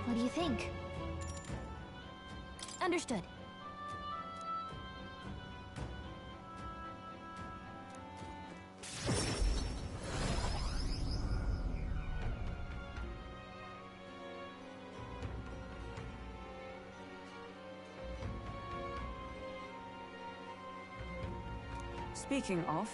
What do you think? Understood. Speaking of...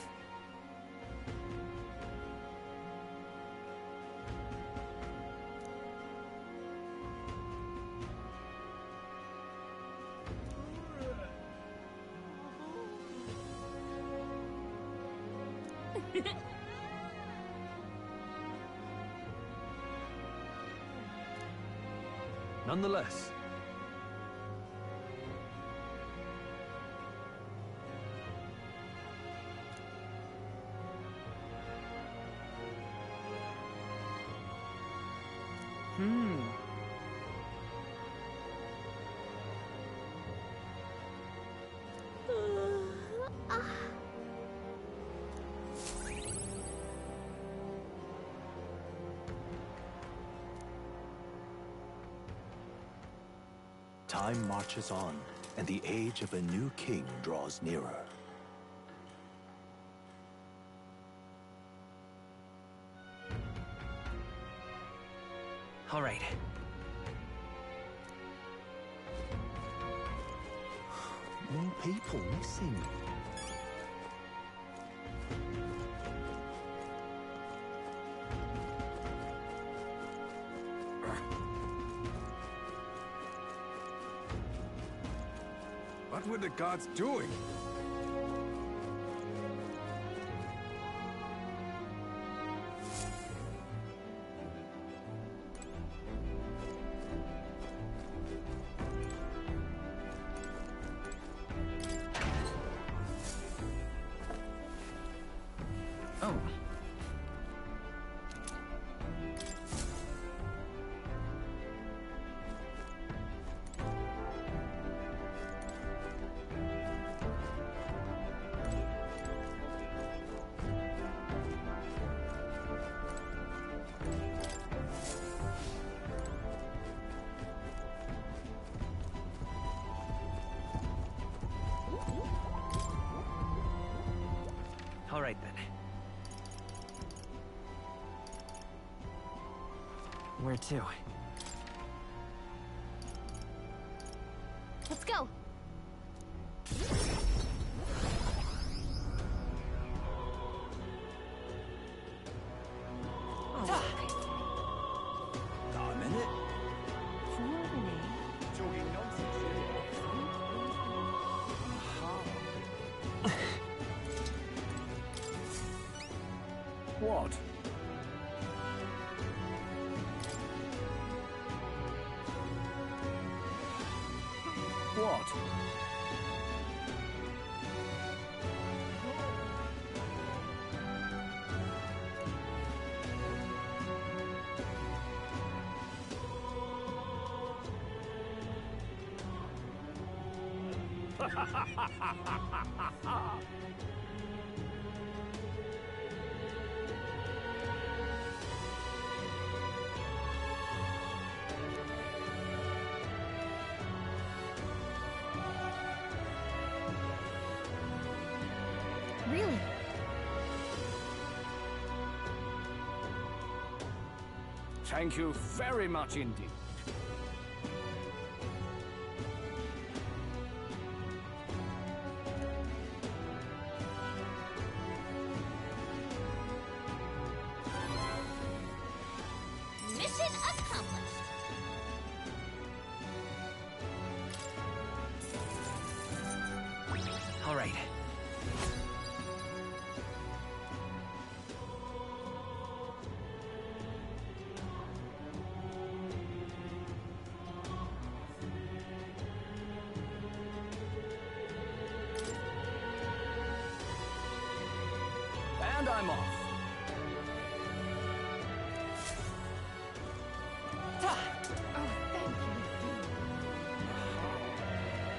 Nonetheless, time marches on, and the age of a new king draws nearer. All right. More people missing. what were the gods doing? Oh. All right, then. Where to? Let's go. What? What? Really? Thank you very much indeed. Mission accomplished. All right. And I'm off.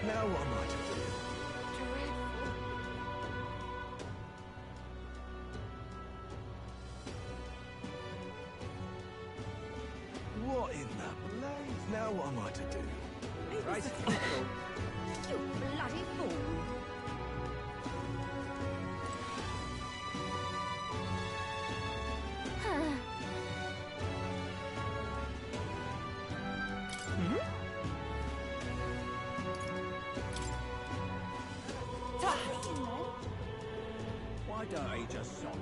Now what am I to do? What in the blazes? what am I to do? Right. You bloody fool! Why don't he just sod off?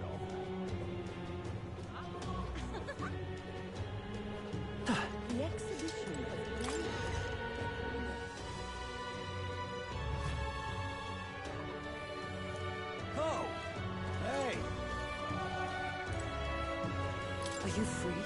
The exhibition of blade. Oh! Hey! Are you free?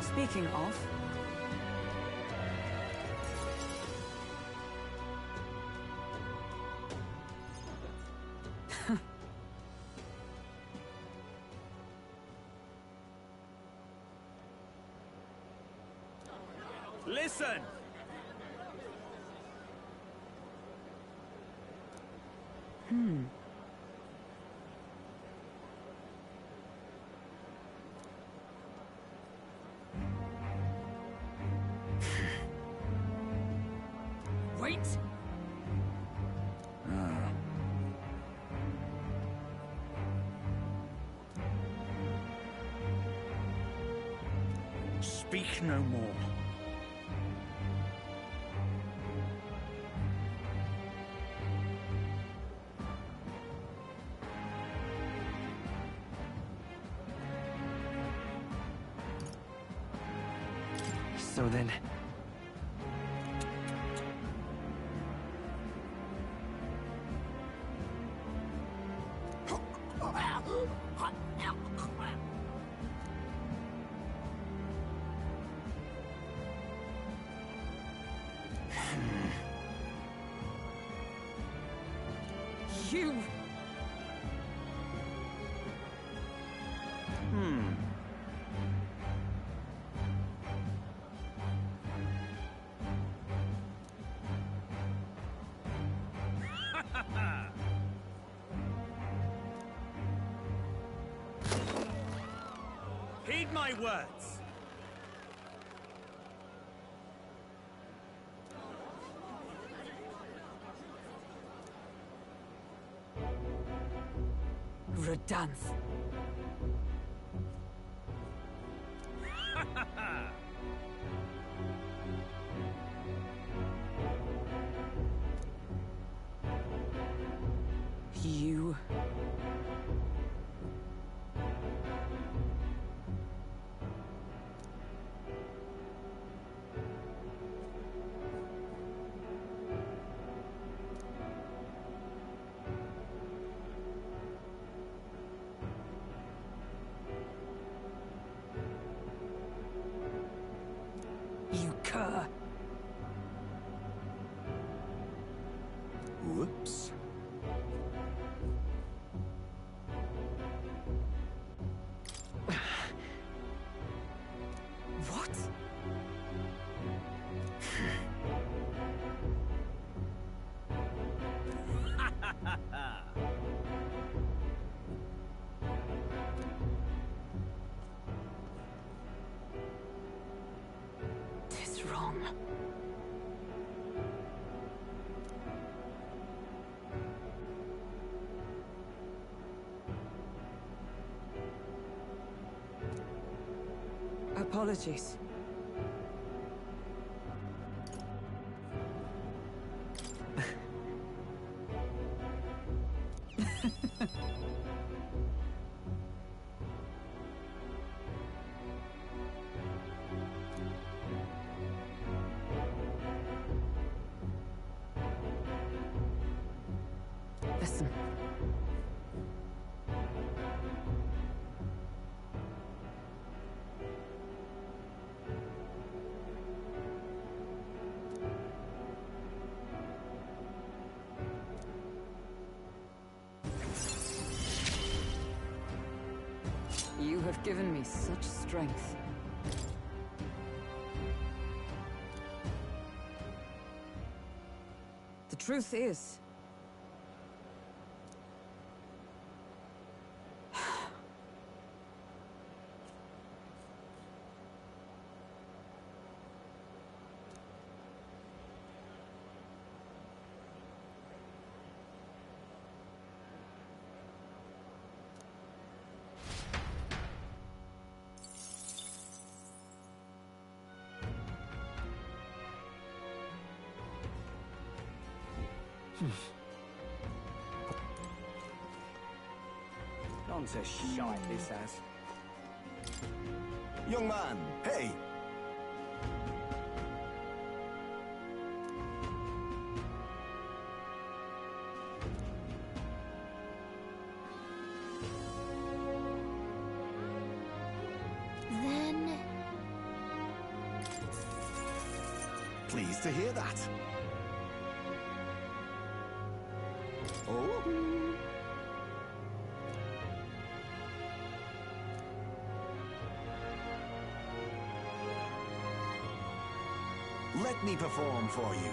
Speaking of... Listen! Wait! Speak no more. So then... You... Heed my words! Redanth. You... You cur. Whoops. What? Tis wrong. Apologies. Listen. You have given me such strength. The truth is, Gone to shite, this has. Young man, hey! Then... Pleased to hear that. Oh? Let me perform for you.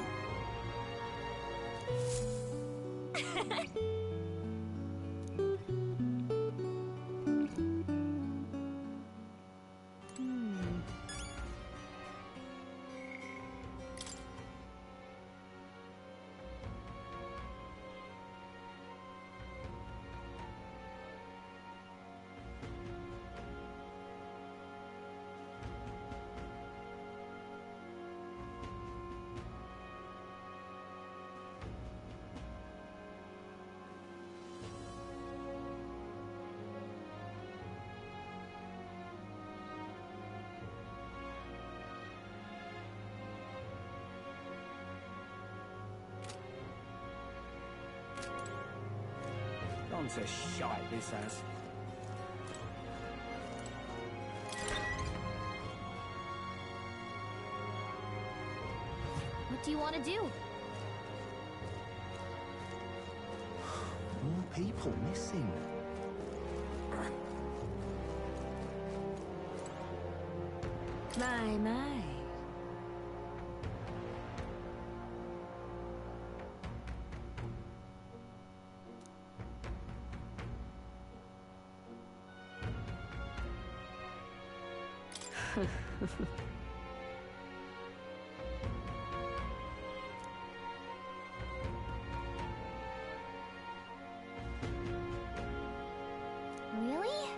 Gone to shite, this has. What do you want to do? More people missing. My. Really?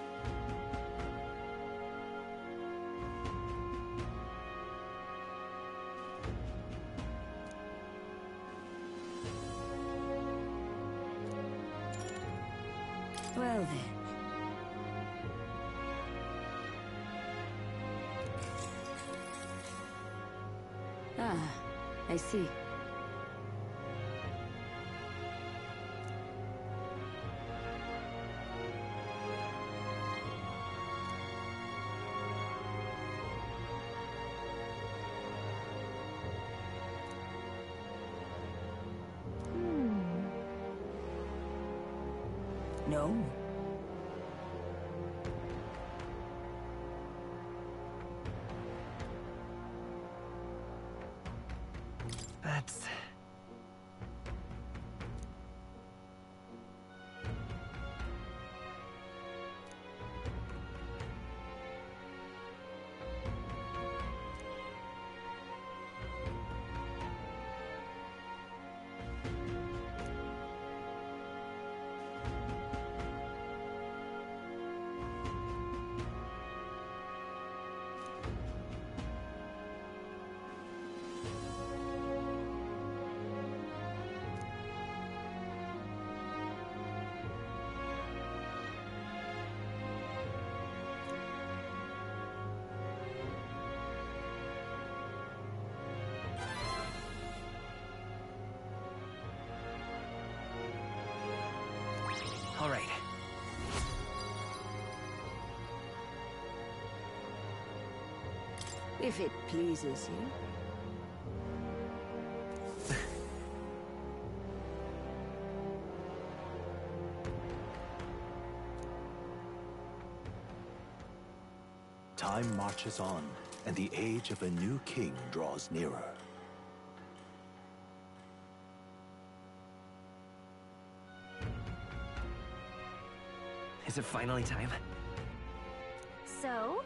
well then. Ah, I see. No. That's... If it pleases you. Time marches on, and the age of a new king draws nearer. Is it finally time? So?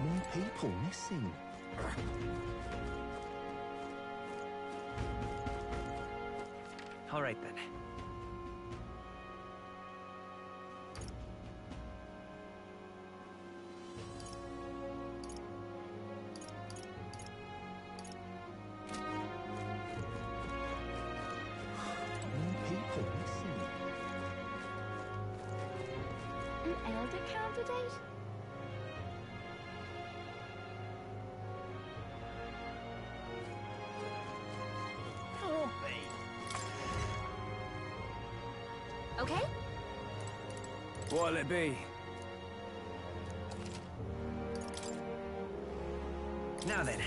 More people missing. All right then. More people missing. An elder candidate? Okay? What'll it be? Now then.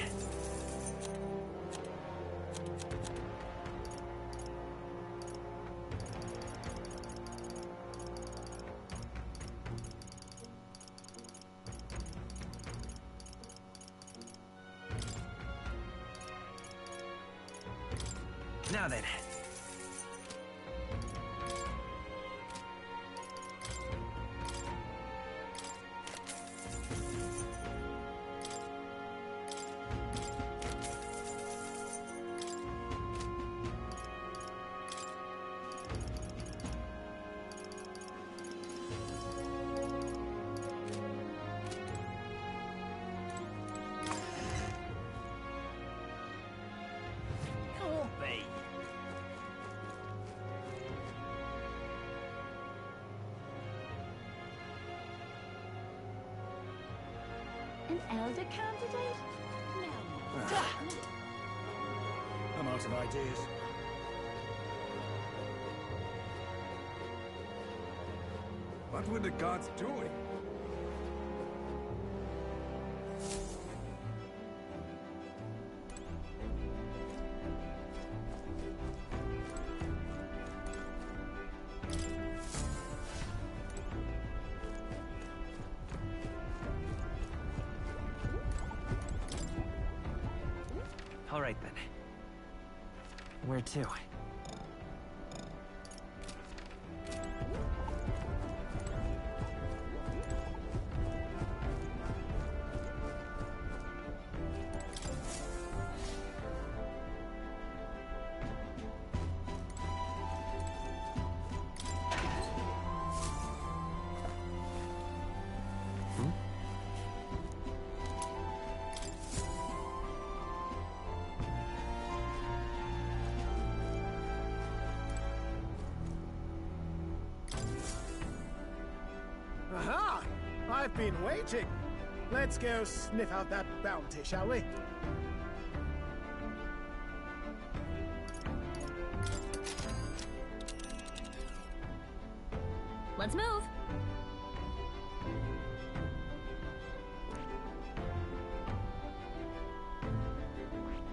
Now then. Can't be. An elder candidate? No. I'm out of ideas. What were the gods doing? All right then. Where to? Aha! I've been waiting. Let's go sniff out that bounty, shall we? Let's move.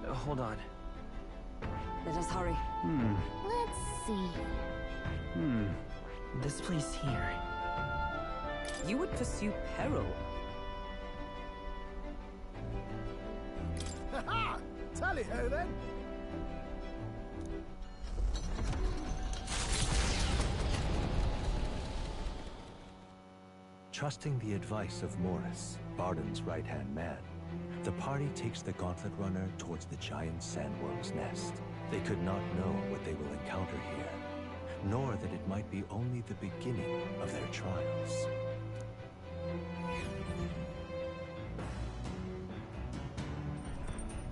Hold on. Let us hurry. Let's see. This place here. You would pursue peril. Ha-ha! Tally-ho, then. Trusting the advice of Morris, Barden's right-hand man, the party takes the Gauntlet Runner towards the giant sandworm's nest. They could not know what they will encounter here, nor that it might be only the beginning of their trials.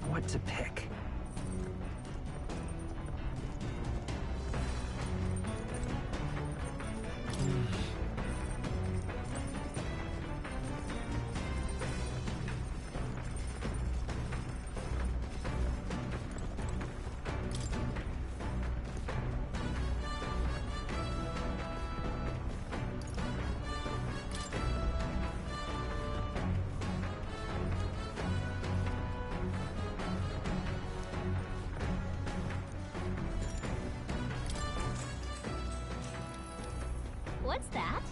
What to pick? What's that?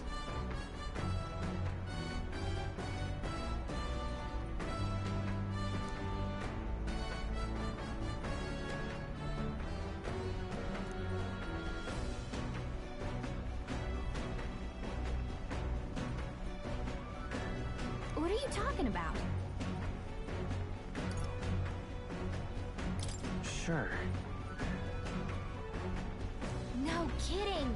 What are you talking about? Sure. No kidding.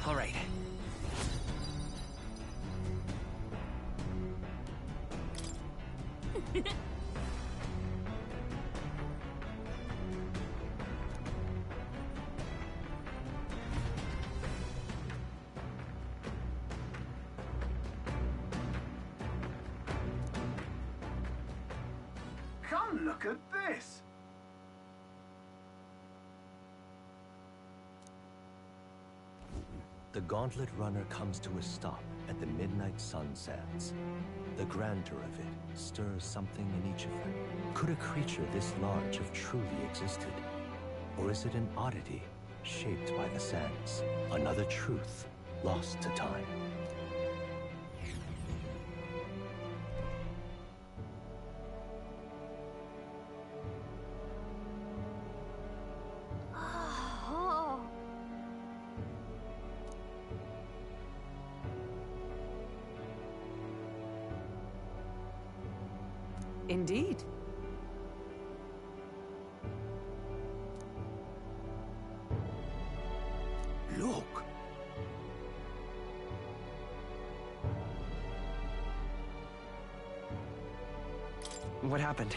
All right. Come look at this! The Gauntlet Runner comes to a stop at the midnight sunsands. The grandeur of it stirs something in each of them. Could a creature this large have truly existed? Or is it an oddity shaped by the sands? Another truth lost to time. Oh. Indeed. Look! What happened?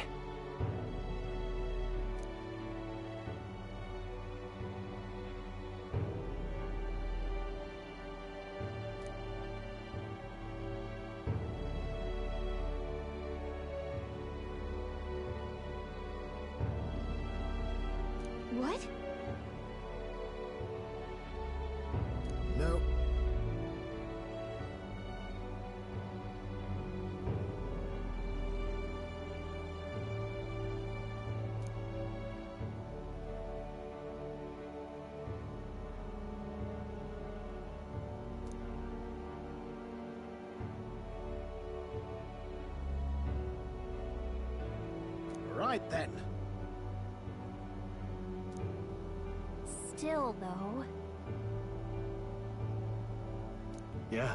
What? No. Right then. Still, though. Yeah.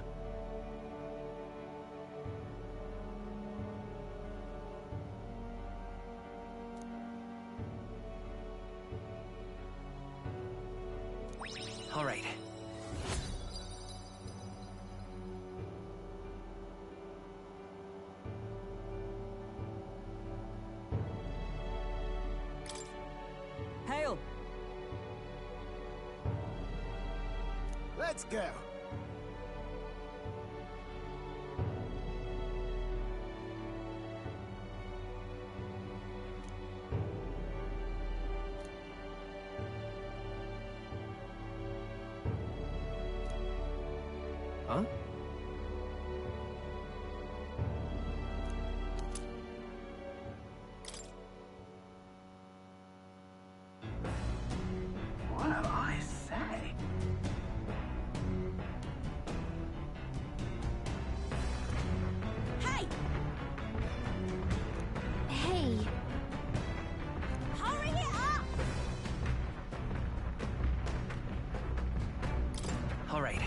All right. Hail! Let's go. Huh? Well, I say. Hey! Hey! Hurry it up! All right.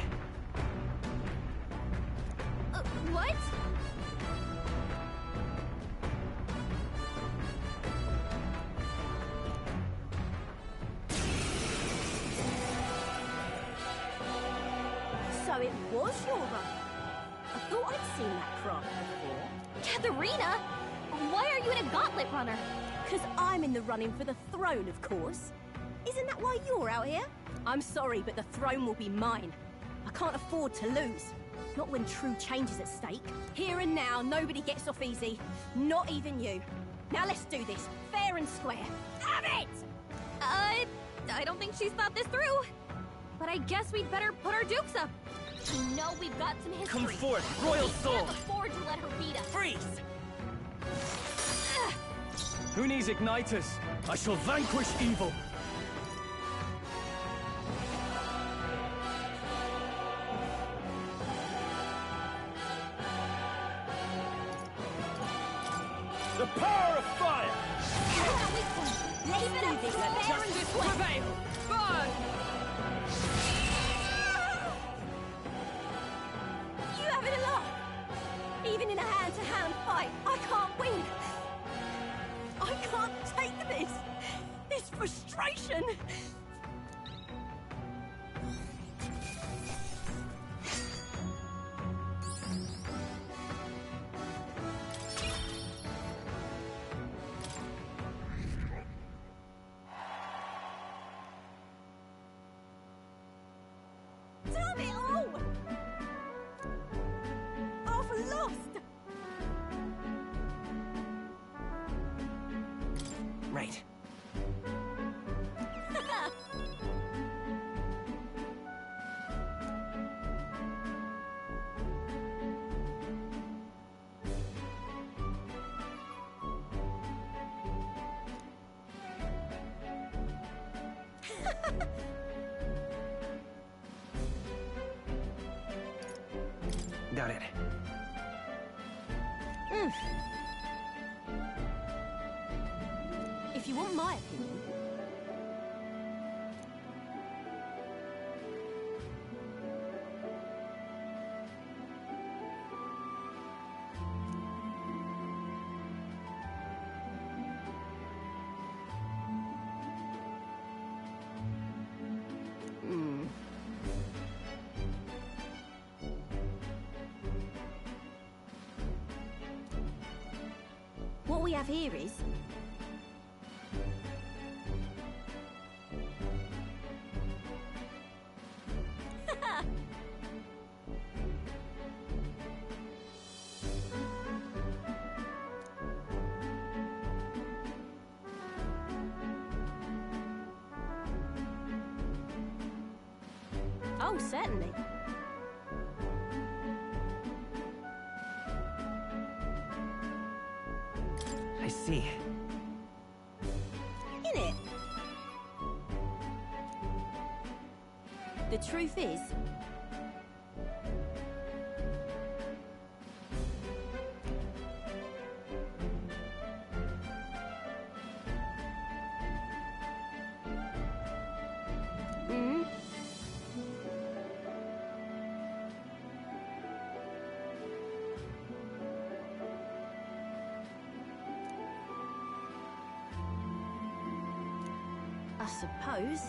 What? So it was your run. I thought I'd seen that craft before. Katharina! Why are you in a gauntlet runner? Because I'm in the running for the throne, of course. Isn't that why you're out here? I'm sorry, but the throne will be mine. I can't afford to lose. Not when true change is at stake. Here and now, nobody gets off easy. Not even you. Now let's do this, fair and square. Have it! I don't think she's thought this through. But I guess we'd better put our dukes up. You know we've got some history. Come forth, royal We soul! can't afford to let her beat us. Freeze! Who needs igniters? I shall vanquish evil. The power of fire! Let's do this. Let justice prevail! Burn! You having a laugh? Even in a hand-to-hand fight, I can't win. I can't take this. This frustration. Damn it all! I've lost! Right. Got it. If you want my opinion, what we have here is oh, certainly. I see. Innit? The truth is, I suppose.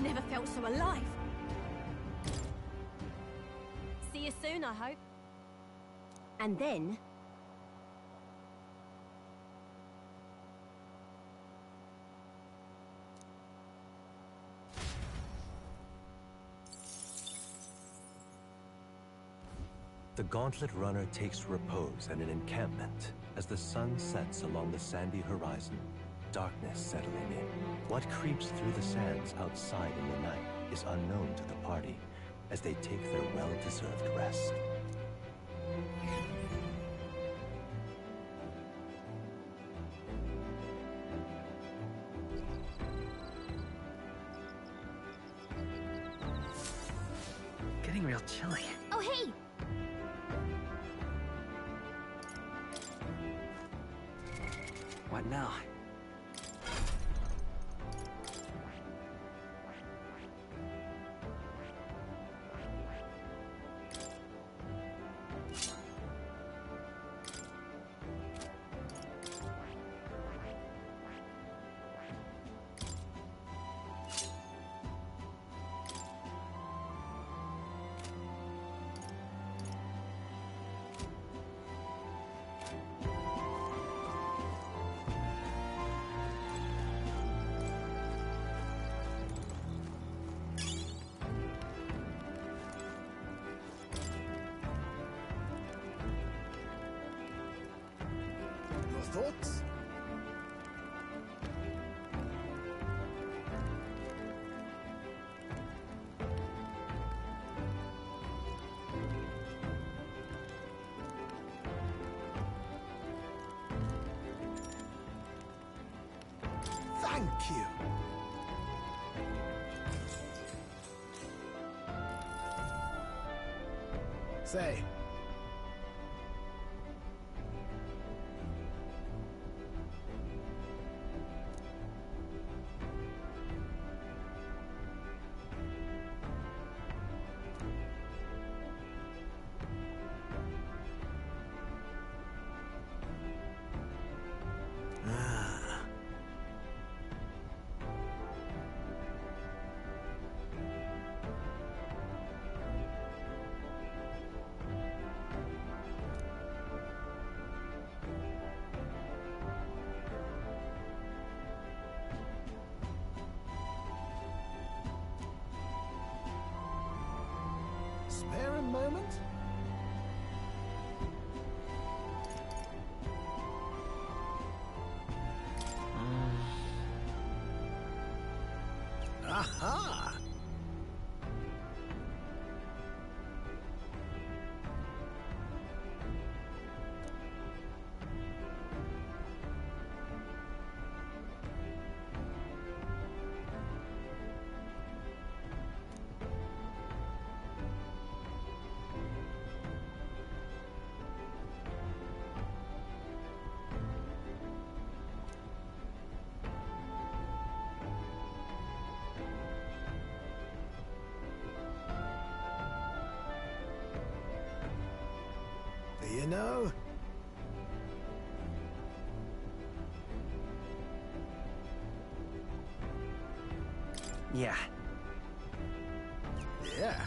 Never felt so alive. See you soon, I hope. And then... The Gauntlet Runner takes repose at an encampment as the sun sets along the sandy horizon, darkness settling in. What creeps through the sands outside in the night is unknown to the party as they take their well-deserved rest. Getting real chilly. Oh, hey! What now? thoughts? Thank you. Say. Spare a moment? Aha! You know? Yeah. Yeah.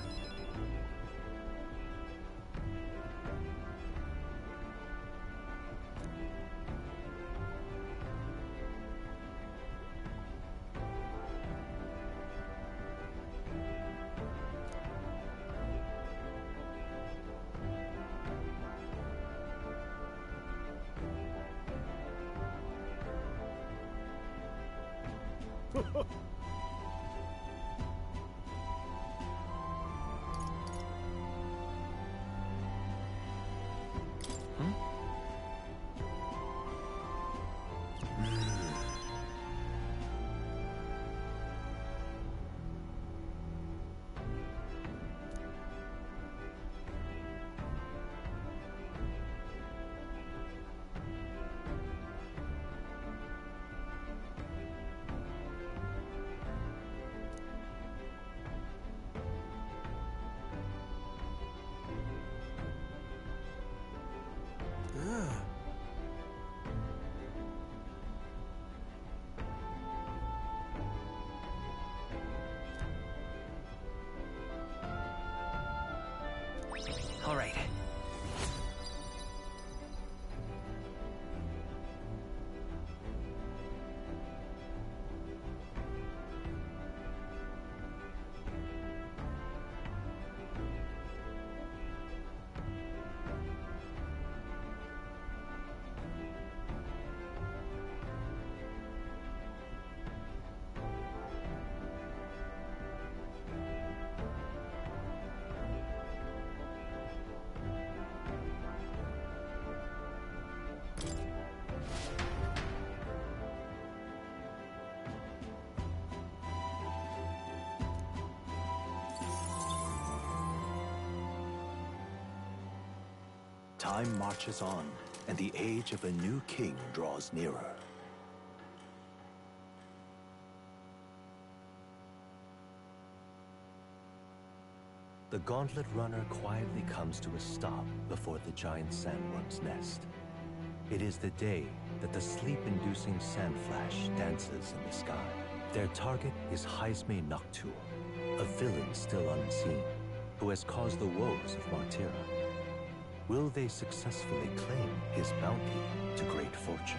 All right. Time marches on, and the age of a new king draws nearer. The Gauntlet Runner quietly comes to a stop before the giant sandworm's nest. It is the day that the sleep-inducing sand flash dances in the sky. Their target is Jaime Noctua, a villain still unseen, who has caused the woes of Martira. Will they successfully claim his bounty to great fortune?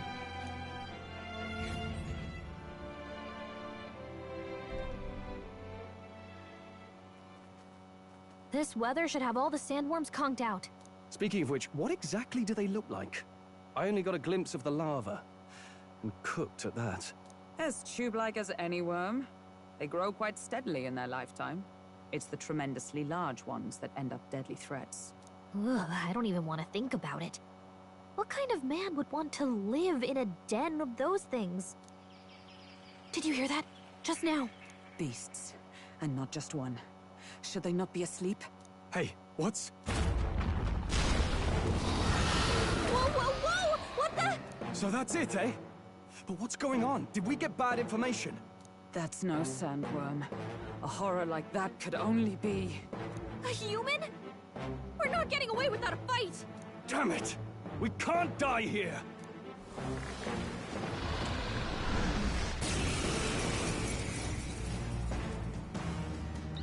This weather should have all the sandworms conked out. Speaking of which, what exactly do they look like? I only got a glimpse of the lava. And cooked at that. As tube-like as any worm. They grow quite steadily in their lifetime. It's the tremendously large ones that end up deadly threats. Ugh, I don't even want to think about it. What kind of man would want to live in a den of those things? Did you hear that? Just now. Beasts. And not just one. Should they not be asleep? Hey, what's... Whoa, whoa, whoa! What the? So that's it, eh? But what's going on? Did we get bad information? That's no sandworm. A horror like that could only be... A human? We're not getting away without a fight! Damn it! We can't die here!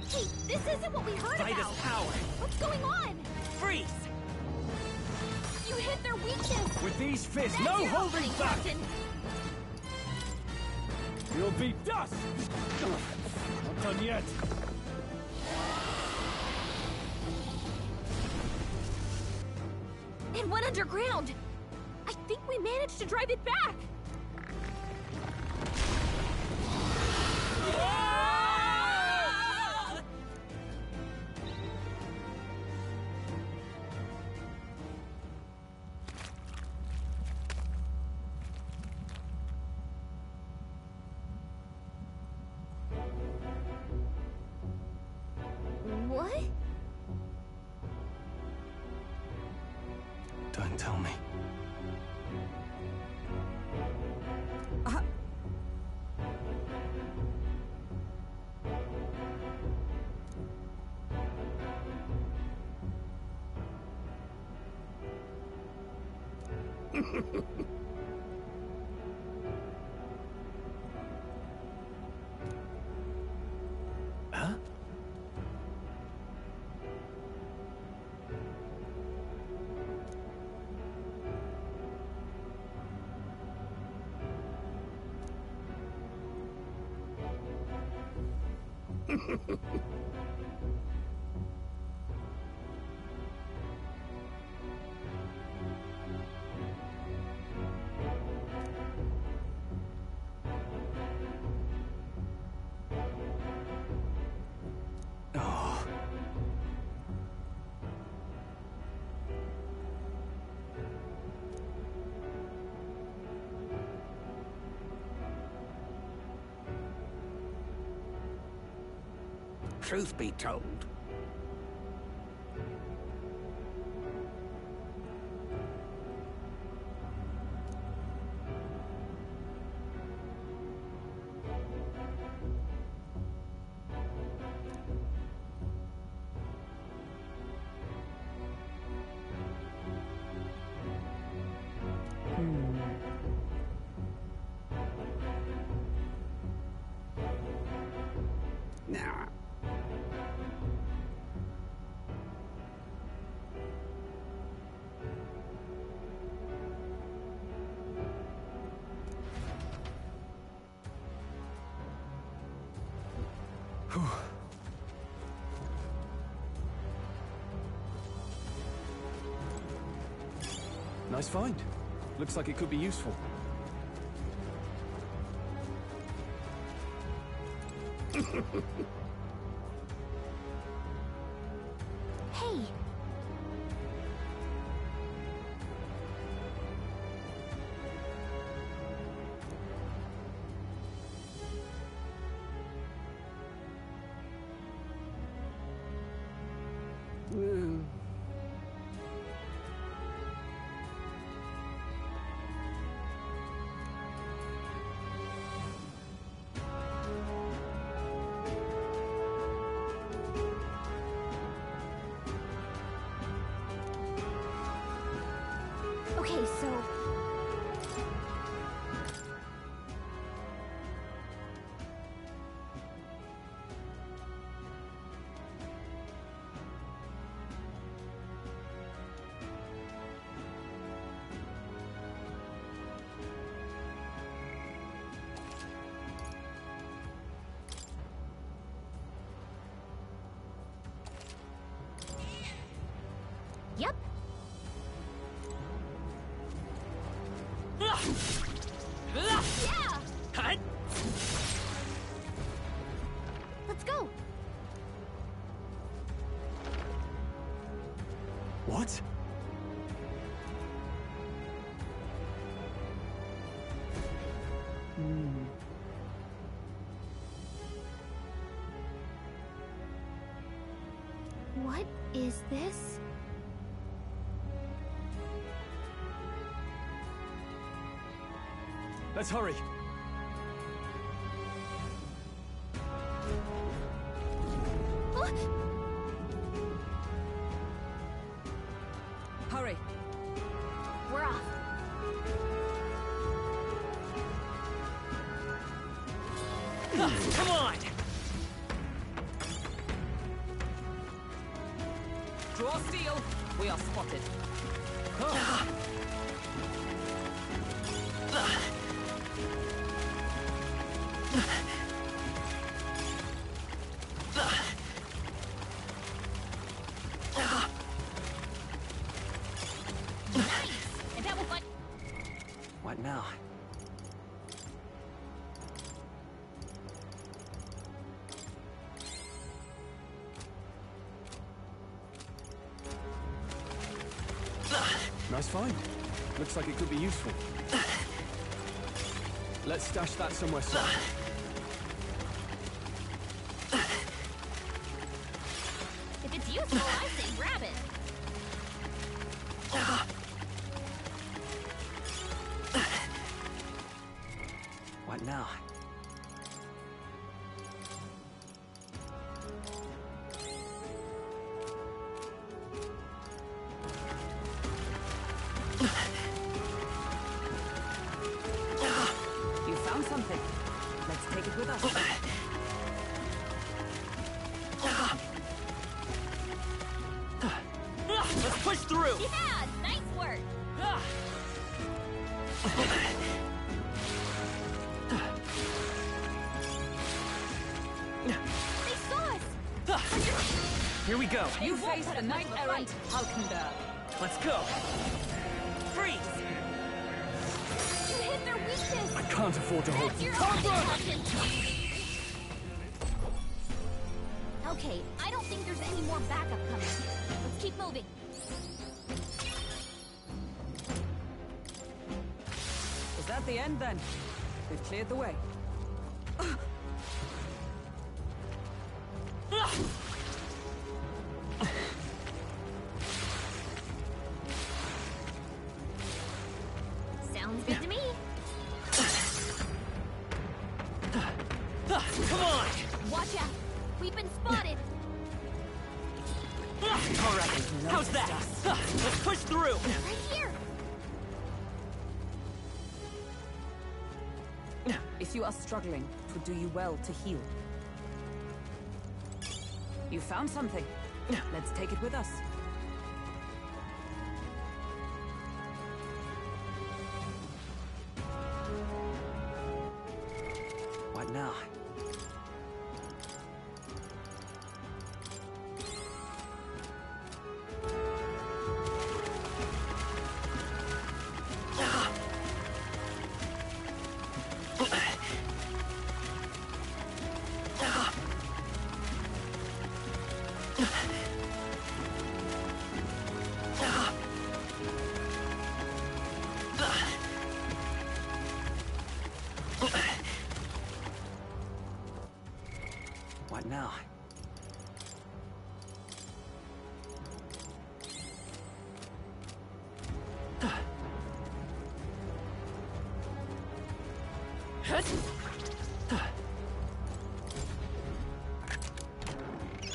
Hey, this isn't what we heard Vitus about! power! What's going on? Freeze! You hit their weakness! With these fists, That's no your holding opening, back! Captain. You'll be dust! Not done yet. It went underground! I think we managed to drive it back! What? Don't tell me. Huh? Oh. Truth be told, nah. Nice find. Looks like it could be useful. Hey! Okay, so... Yep. What? What is this? Let's hurry. Huh? Hurry. We're off. Come on! Draw steel. We are spotted. And that will find. What now? Nice find. Looks like it could be useful. Let's stash that somewhere safe. If it's useful, I say grab it. What now? You found something. Let's take it with us. Let's push through! Yeah, nice work. They saw us. Here we go. You face the knight-errant Halkender. Let's go. Freeze! You hit their weakness. I can't afford to hold. That's your only Okay, I don't think there's any more backup coming. Let's keep moving. Is that the end then? We've cleared the way. Sounds good to me. Come on! Watch out. We've been spotted. All right, how's that? Let's push through! Right here. If you are struggling, it would do you well to heal. You found something. Let's take it with us. What now? What now?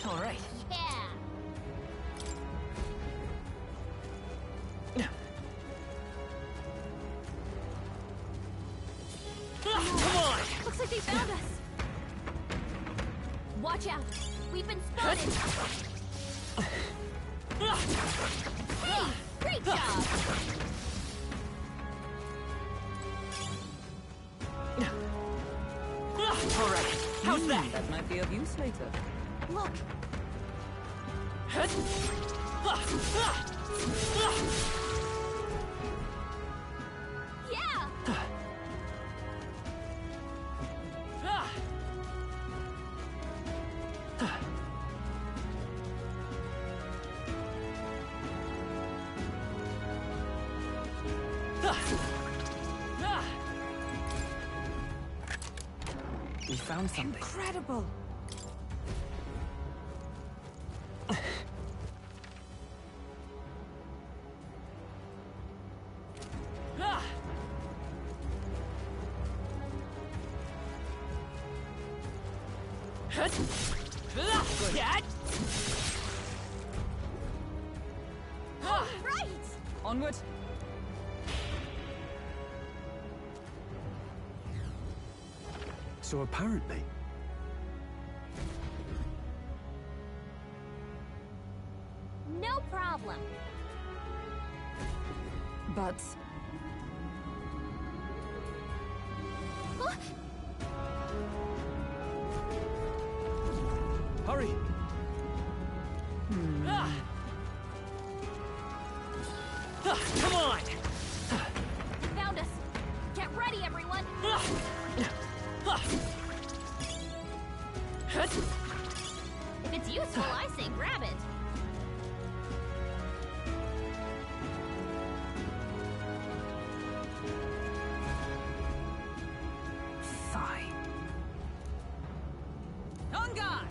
All right. Yeah. Come on! Looks like they found us. Watch out. We've been spotted. Hey, great job. All right, how's that? That might be of use later. Look, yeah. We found something. Incredible! Right! Onward! So apparently... No problem. But... Hurry! Come on! Found us. Get ready, everyone. If it's useful, I say grab it. Fine. On guard!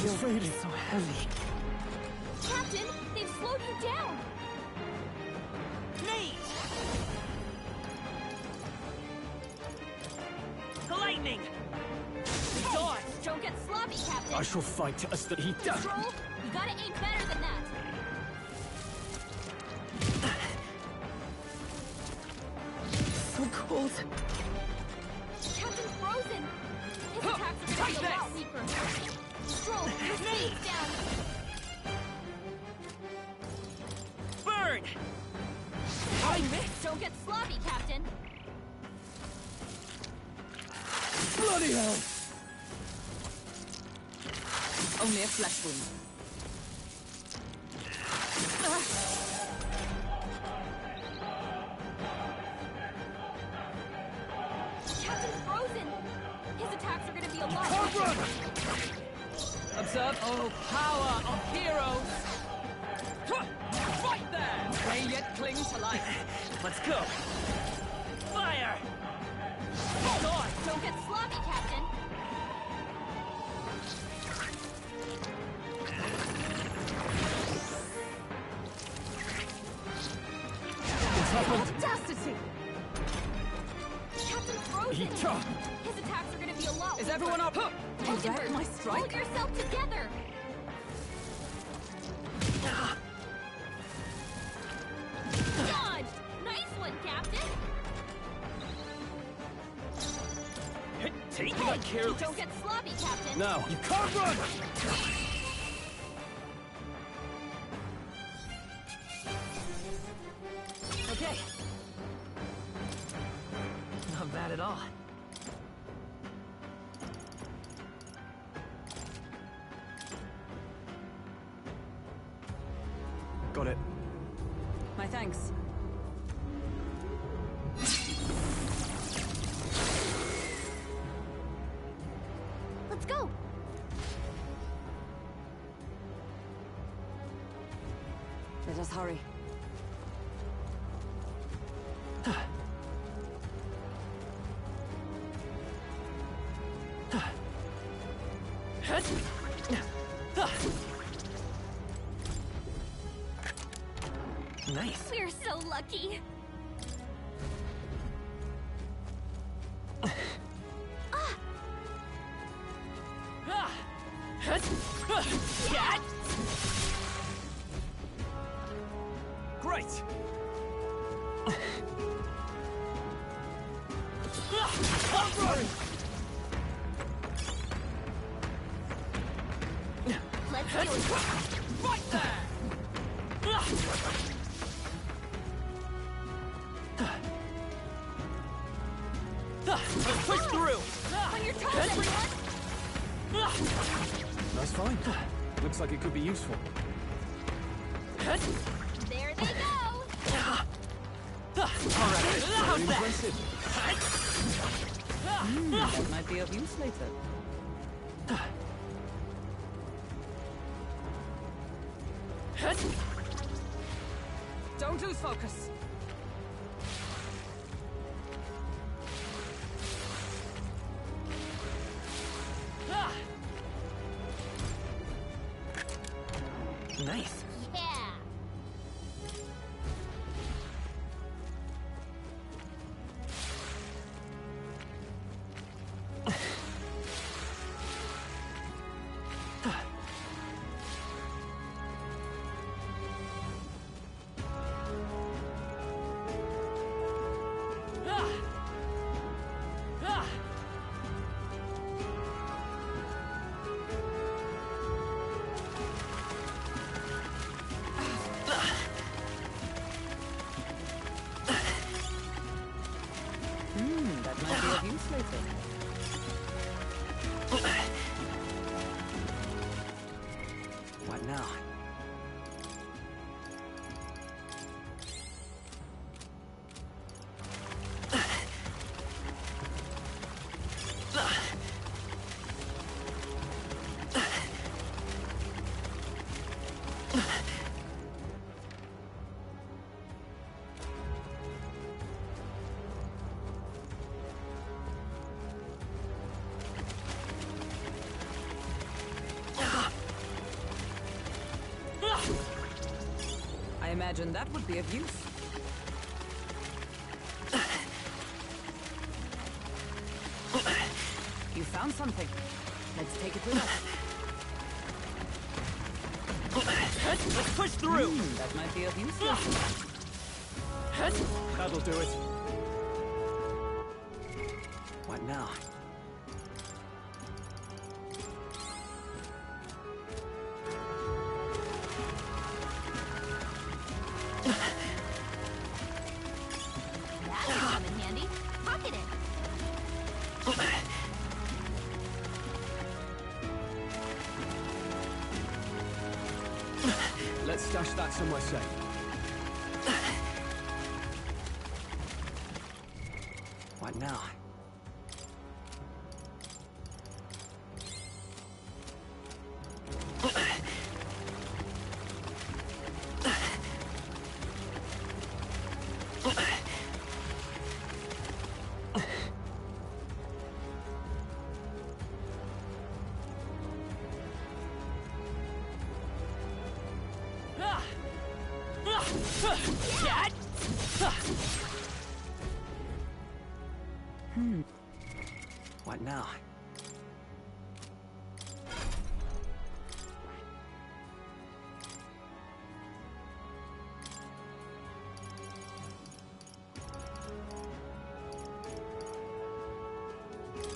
He's fading. So heavy. Captain, they've slowed you down. Me! Lightning! Hey, don't get sloppy, Captain. I shall fight as the heat down. Troll, you gotta aim better than that. So cold. Captain's frozen. His attacks are gonna be a lot weaker. Stroll, your speed's down. Burn! I missed. Don't get sloppy, Captain. Bloody hell! Only a flesh wound. Captain's frozen. His attacks are gonna be a lot Can't weaker. run! Observe, oh power of heroes! Right there! They yet cling to life. Let's go! Fire! Hey, don't get sloppy, Captain. What's happened? Audacity! Captain's frozen. Echa! His attacks are gonna be a lot Is weaker. everyone up? Hulkenberg, My hold strike? yourself together. Dodge! Nice one, Captain. Taking Hey, it careless. don't get sloppy, Captain. Now, you can't run! Okay. Not bad at all. Got it. My thanks. Let's go. Let us hurry. Nice. We're so lucky. Great! Let's do it. Right there! Let's push through! On your toes, everyone. That's fine. Looks like it could be useful. There they go. Alright, how's Impressive. That might be of use later. Don't lose focus. Nice. Yeah. That might be of use later. What now? I imagine that would be of use. You found something. Let's take it with us. Let's push through! That might be of use. That'll do it. What now? That'll come in handy. Pocket it. Let's stash that somewhere safe. What now? What now?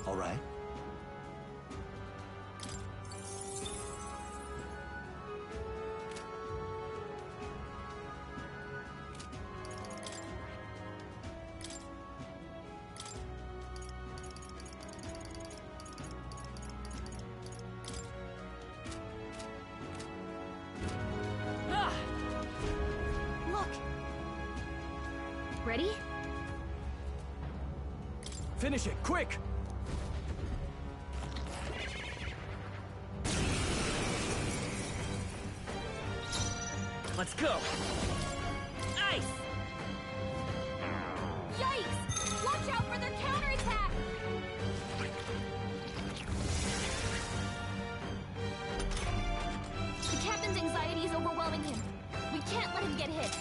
All right. Look. Ready? Finish it, quick! Let's go! Nice! Yikes! Watch out for their counterattack! The captain's anxiety is overwhelming him. We can't let him get hit.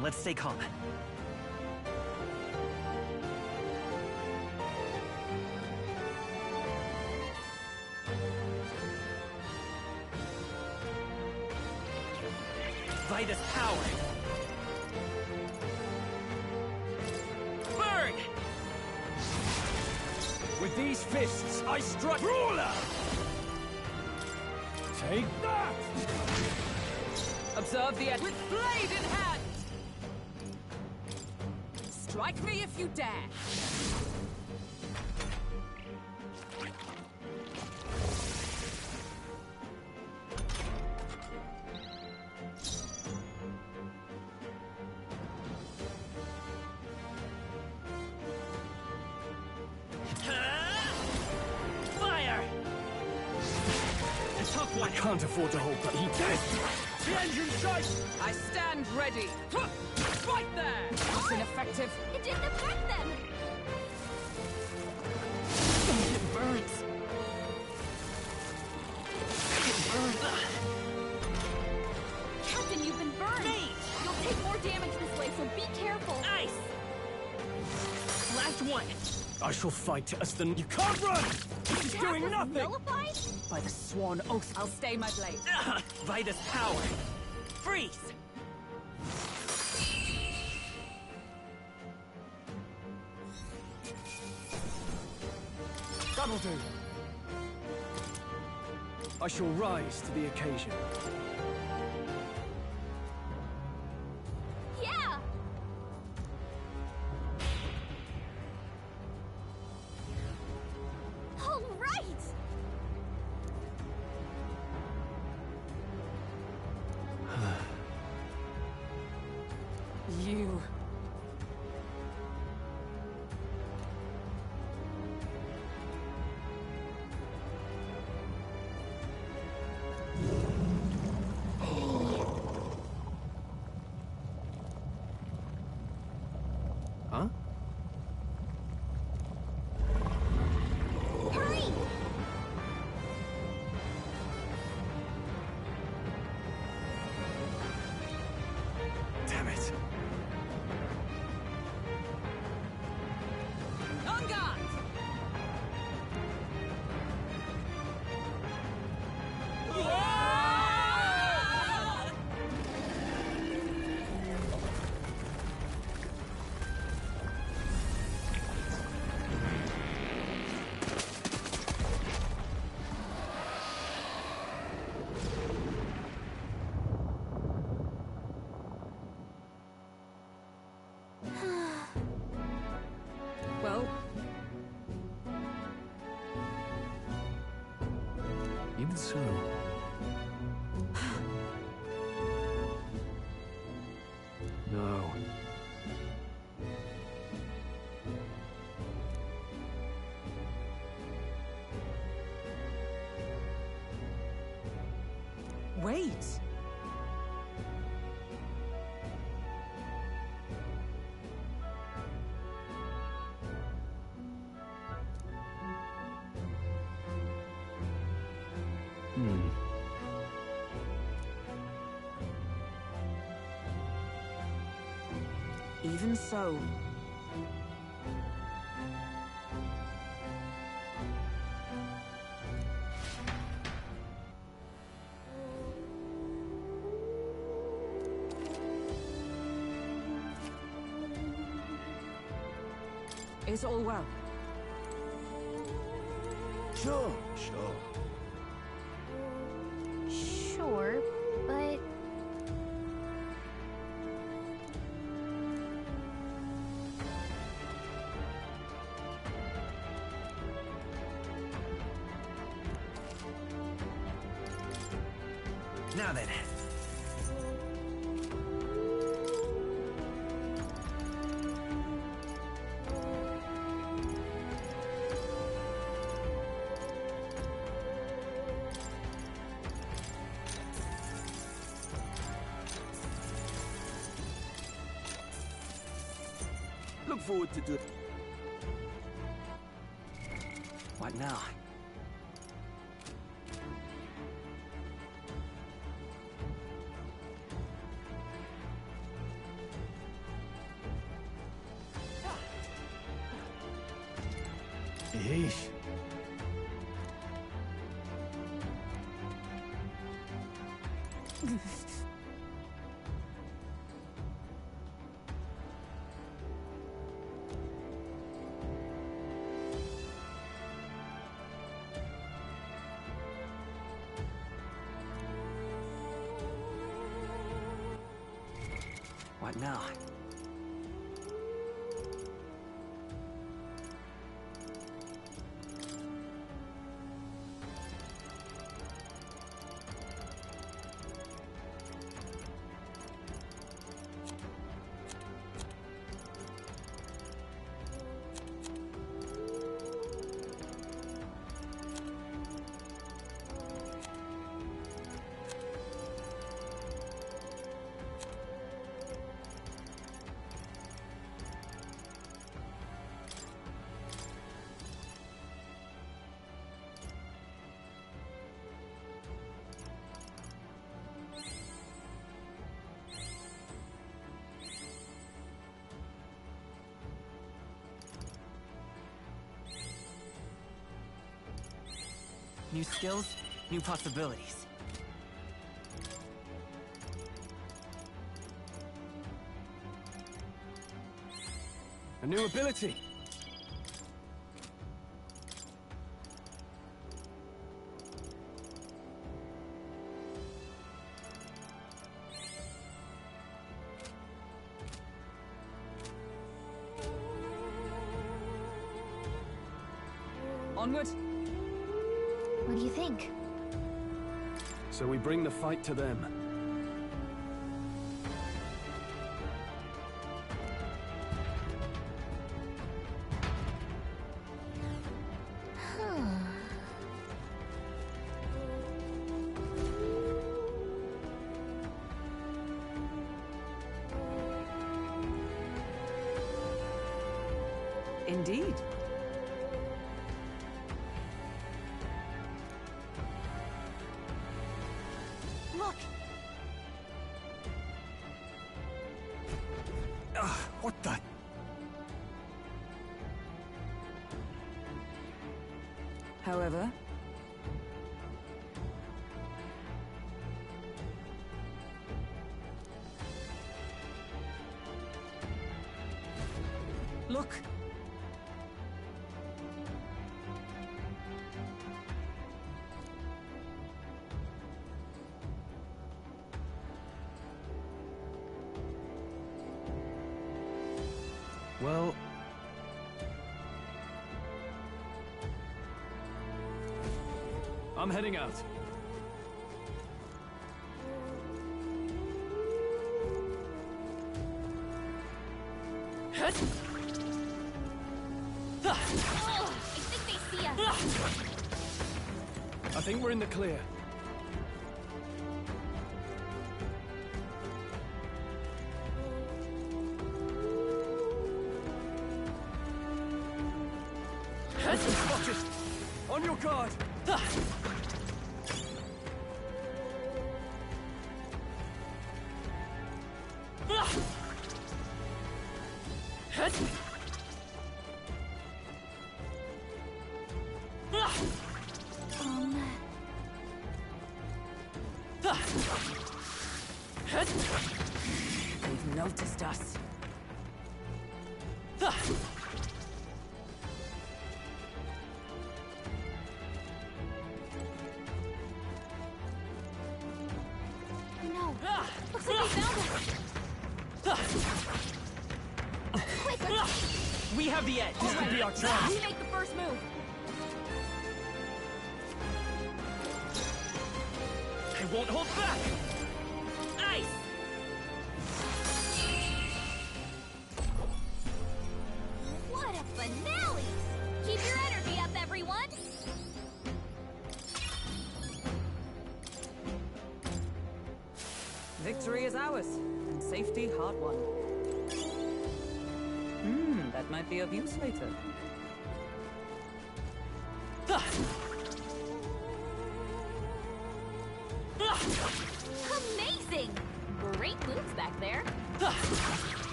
Let's stay calm. Vitus power! Burn! With these fists, I strike... Ruler! Take that! Observe the edge with blade in hand! Strike me if you dare! Fire! A tough one. I can't afford to hold back. He dead! The engine sight! I stand ready! Right there! That's ineffective! It didn't affect them! It burns. It burns. Captain, you've been burned! You'll take more damage this way, so be careful! Ice! Last one. I shall fight as the... You can't run! This is doing nothing! Nullified? By the sworn oath, I'll stay my blade. Vitus power. Freeze! That'll do. I shall rise to the occasion. Yeah! All right! You... Huh? Hurry! Damn it. On guard! Well, Even so... No. wait! Even so... Is all well? Sure, sure. Sure, but Now then. Look forward to do. What now? Yeesh. What now? New skills, new possibilities. A new ability. Onward. What do you think? So we bring the fight to them. Indeed. Look! What the? However, look. Well... I'm heading out. Oh, I think they see us. I think we're in the clear. Spotted! On your guard! They've noticed us. No. Looks like they found us. Quick! We have the edge. This could be our chance. We make the first move. I won't hold back! Ice! What a finale! Keep your energy up, everyone! Victory is ours, and safety hard won. That might be of use later. Amazing! Great moves back there.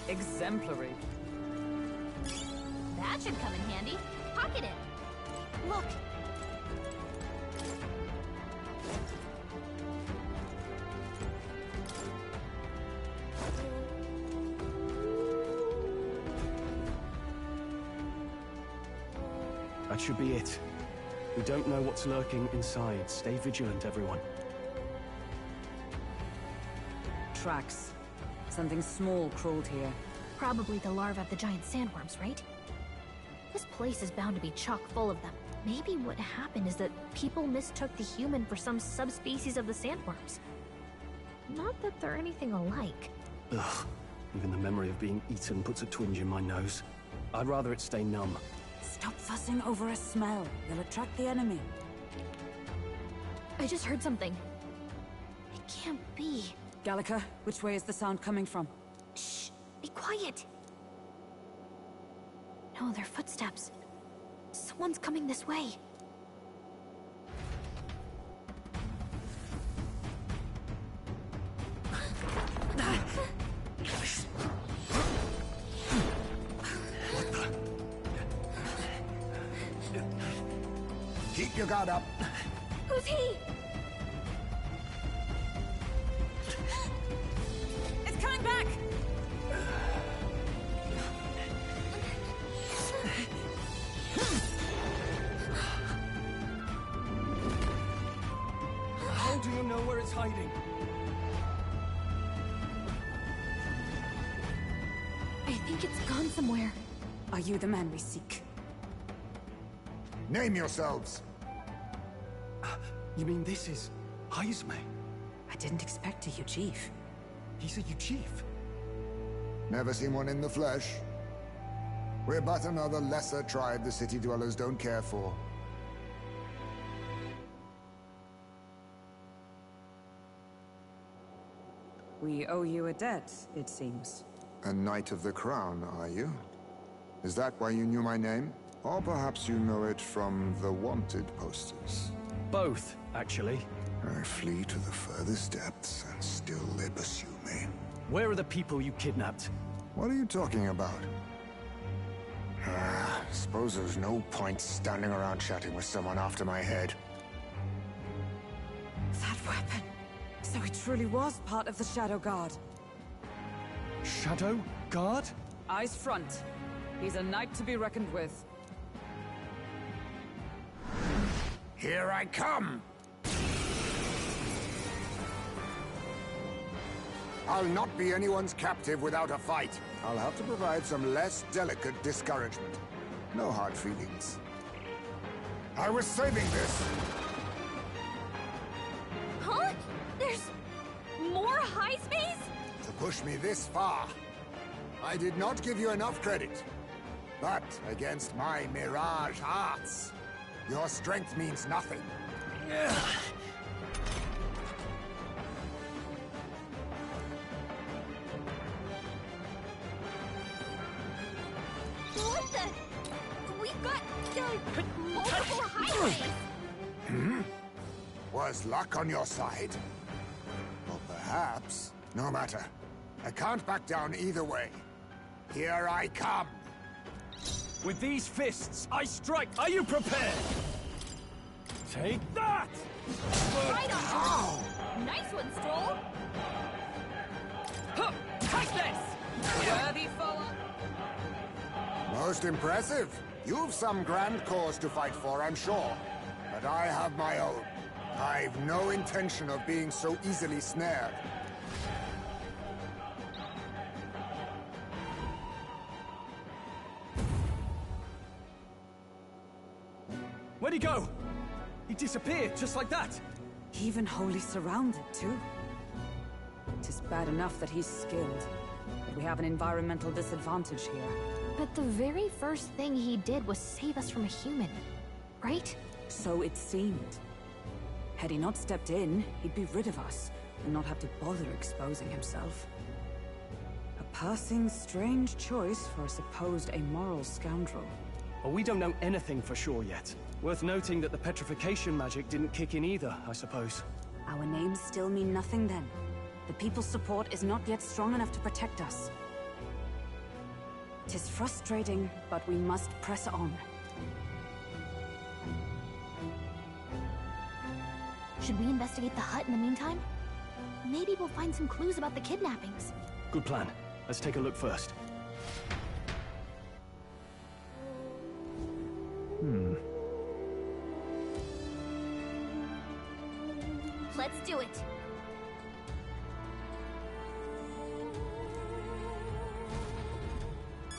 Exemplary. That should come in handy. Pocket it. Look. That should be it. We don't know what's lurking inside. Stay vigilant, everyone. Tracks. Something small crawled here. Probably the larvae of the giant sandworms, right? This place is bound to be chock full of them. Maybe what happened is that people mistook the human for some subspecies of the sandworms. Not that they're anything alike. Ugh. Even the memory of being eaten puts a twinge in my nose. I'd rather it stay numb. Stop fussing over a smell. You'll attract the enemy. I just heard something. It can't be. Gallica, which way is the sound coming from? Shh! Be quiet! No, they're footsteps. Someone's coming this way. Keep your guard up. Who's he? It's coming back! How do you know where it's hiding? I think it's gone somewhere. Are you the man we seek? Name yourselves. You mean this is Heisme? I didn't expect you, Chief. He's a chief. Never seen one in the flesh. We're but another lesser tribe the city dwellers don't care for. We owe you a debt, it seems. A Knight of the Crown, are you? Is that why you knew my name? Or perhaps you know it from the wanted posters? Both, actually. I flee to the furthest depths, and still they pursue me. Where are the people you kidnapped? What are you talking about? Suppose there's no point standing around chatting with someone after my head. That weapon! So he truly was part of the Shadow Guard. Shadow Guard? Eyes front. He's a knight to be reckoned with. Here I come! I'll not be anyone's captive without a fight. I'll have to provide some less delicate discouragement. No hard feelings. I was saving this. Huh? There's more high space? To push me this far. I did not give you enough credit. But against my mirage arts, your strength means nothing. What the? We've got multiple highways. Was luck on your side? Or perhaps, no matter. I can't back down either way. Here I come. With these fists, I strike. Are you prepared? Take that! Right on! Nice one, Stroll! Huh! Take this! Worthy foe! Most impressive. You've some grand cause to fight for, I'm sure. But I have my own. I've no intention of being so easily snared. Where'd he go? He disappeared, just like that. Even wholly surrounded, too. Tis bad enough that he's skilled. But we have an environmental disadvantage here. But the very first thing he did was save us from a human, right? So it seemed. Had he not stepped in, he'd be rid of us, and not have to bother exposing himself. A passing, strange choice for a supposed amoral scoundrel. Well, we don't know anything for sure yet. Worth noting that the petrification magic didn't kick in either, I suppose. Our names still mean nothing then. The people's support is not yet strong enough to protect us. 'Tis frustrating, but we must press on. Should we investigate the hut in the meantime? Maybe we'll find some clues about the kidnappings. Good plan. Let's take a look first. Let's do it.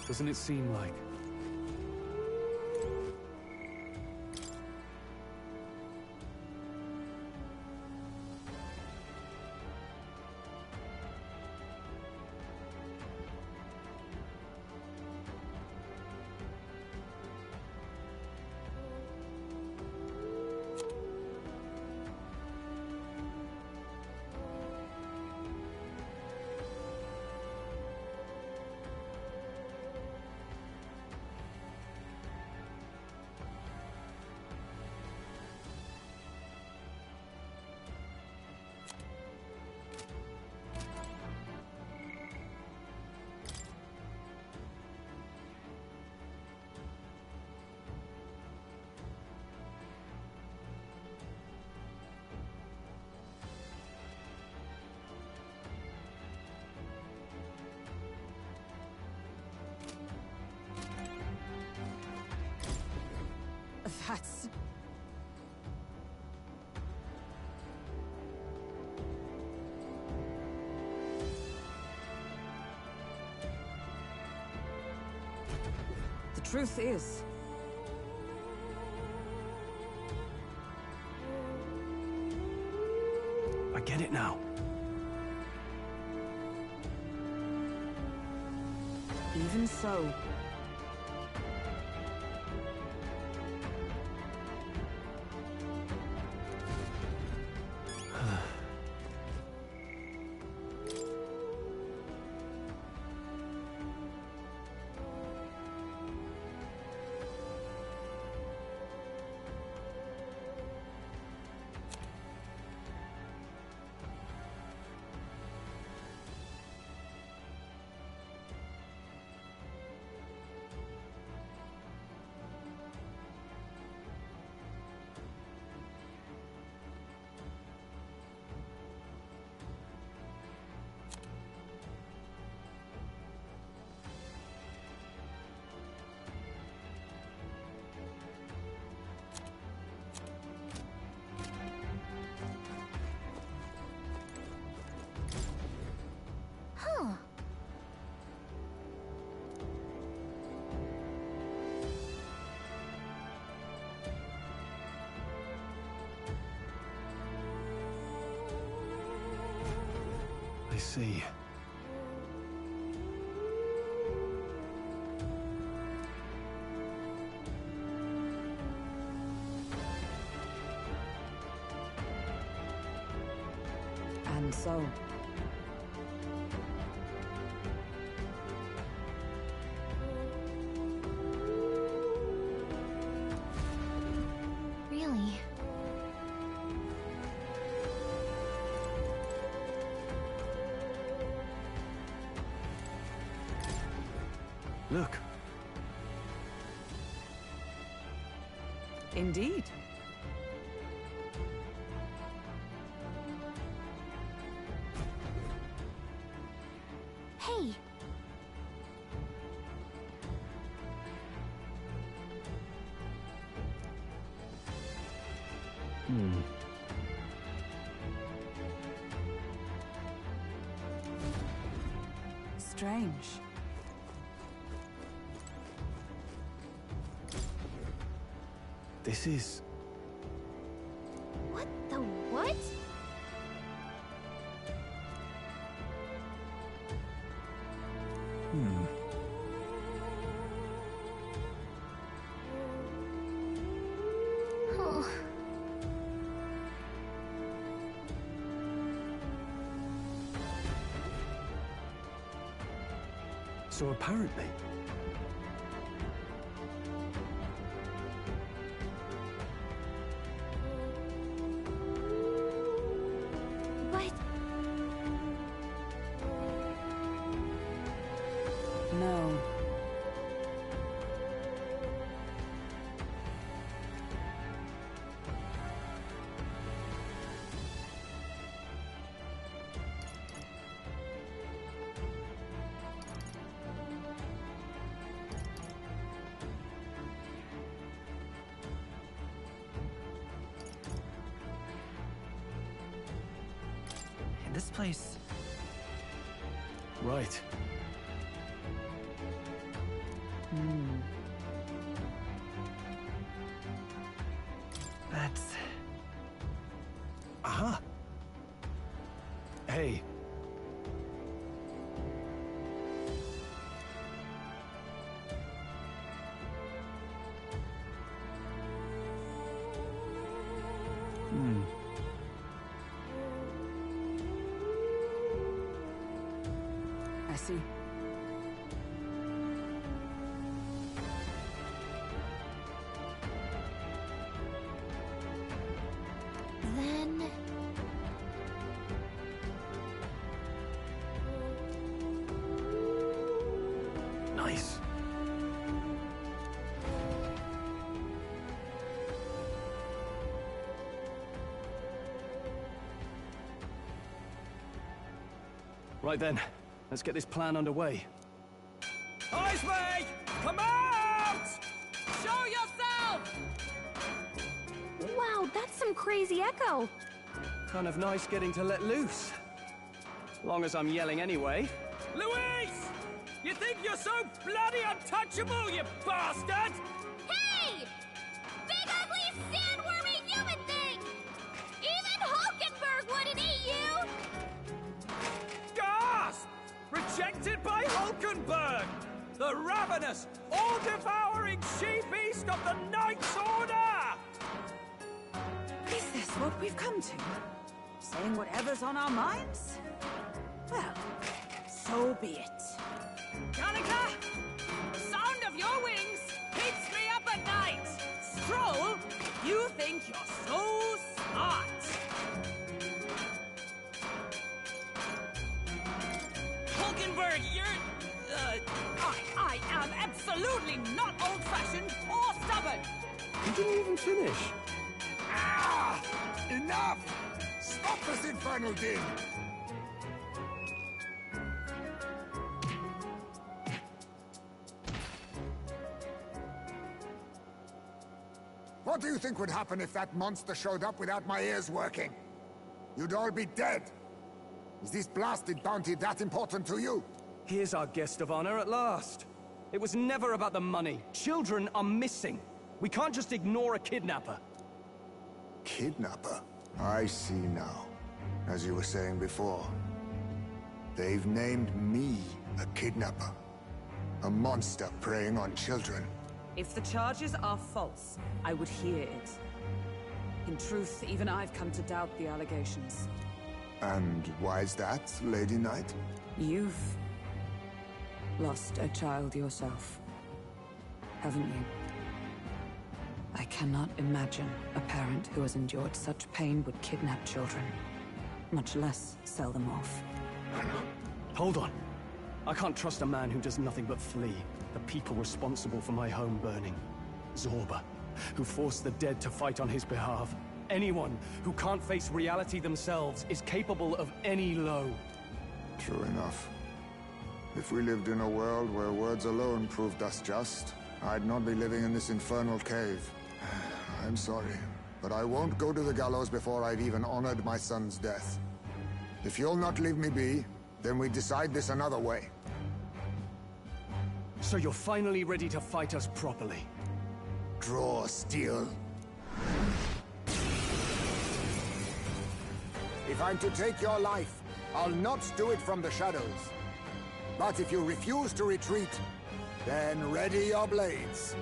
Doesn't it seem like... That's... The truth is... I get it now. Even so... Huh. I see. And so... Really? Look. Indeed. Hey! Strange. This is... What the what? Oh. So apparently... But No. This place... Right. Aha! Hey. I see. Then... Nice. Right then, let's get this plan underway. Eyes me! Come out! Show yourself! Wow, that's some crazy echo. Kind of nice getting to let loose. Long as I'm yelling anyway. Louise! You think you're so bloody untouchable, you bastard? Hey! Big ugly sandwormy human thing! Even Hulkenberg wouldn't eat you! Gasp! Rejected by Hulkenberg! The ravenous, all-devouring she-beast of the Knight's Order! Is this what we've come to? Saying whatever's on our minds? Well, so be it. Kanika! The sound of your wings keeps me up at night! Stroll, you think you're so smart! Hulkenberg, you're... I am absolutely not old-fashioned or stubborn! You didn't even finish. Ah! Enough! Stop this infernal din! What do you think would happen if that monster showed up without my ears working? You'd all be dead. Is this blasted bounty that important to you? Here's our guest of honor at last. It was never about the money. Children are missing. We can't just ignore a kidnapper. Kidnapper? I see now. As you were saying before. They've named me a kidnapper. A monster preying on children. If the charges are false, I would hear it. In truth, even I've come to doubt the allegations. And why's that, Lady Knight? You've lost a child yourself, haven't you? I cannot imagine a parent who has endured such pain would kidnap children, much less sell them off. Hold on. I can't trust a man who does nothing but flee. The people responsible for my home burning. Zorba, who forced the dead to fight on his behalf. Anyone who can't face reality themselves is capable of any low. True enough. If we lived in a world where words alone proved us just, I'd not be living in this infernal cave. I'm sorry, but I won't go to the gallows before I've even honored my son's death. If you'll not leave me be, then we decide this another way. So you're finally ready to fight us properly? Draw steel. If I'm to take your life, I'll not do it from the shadows. But if you refuse to retreat, then ready your blades.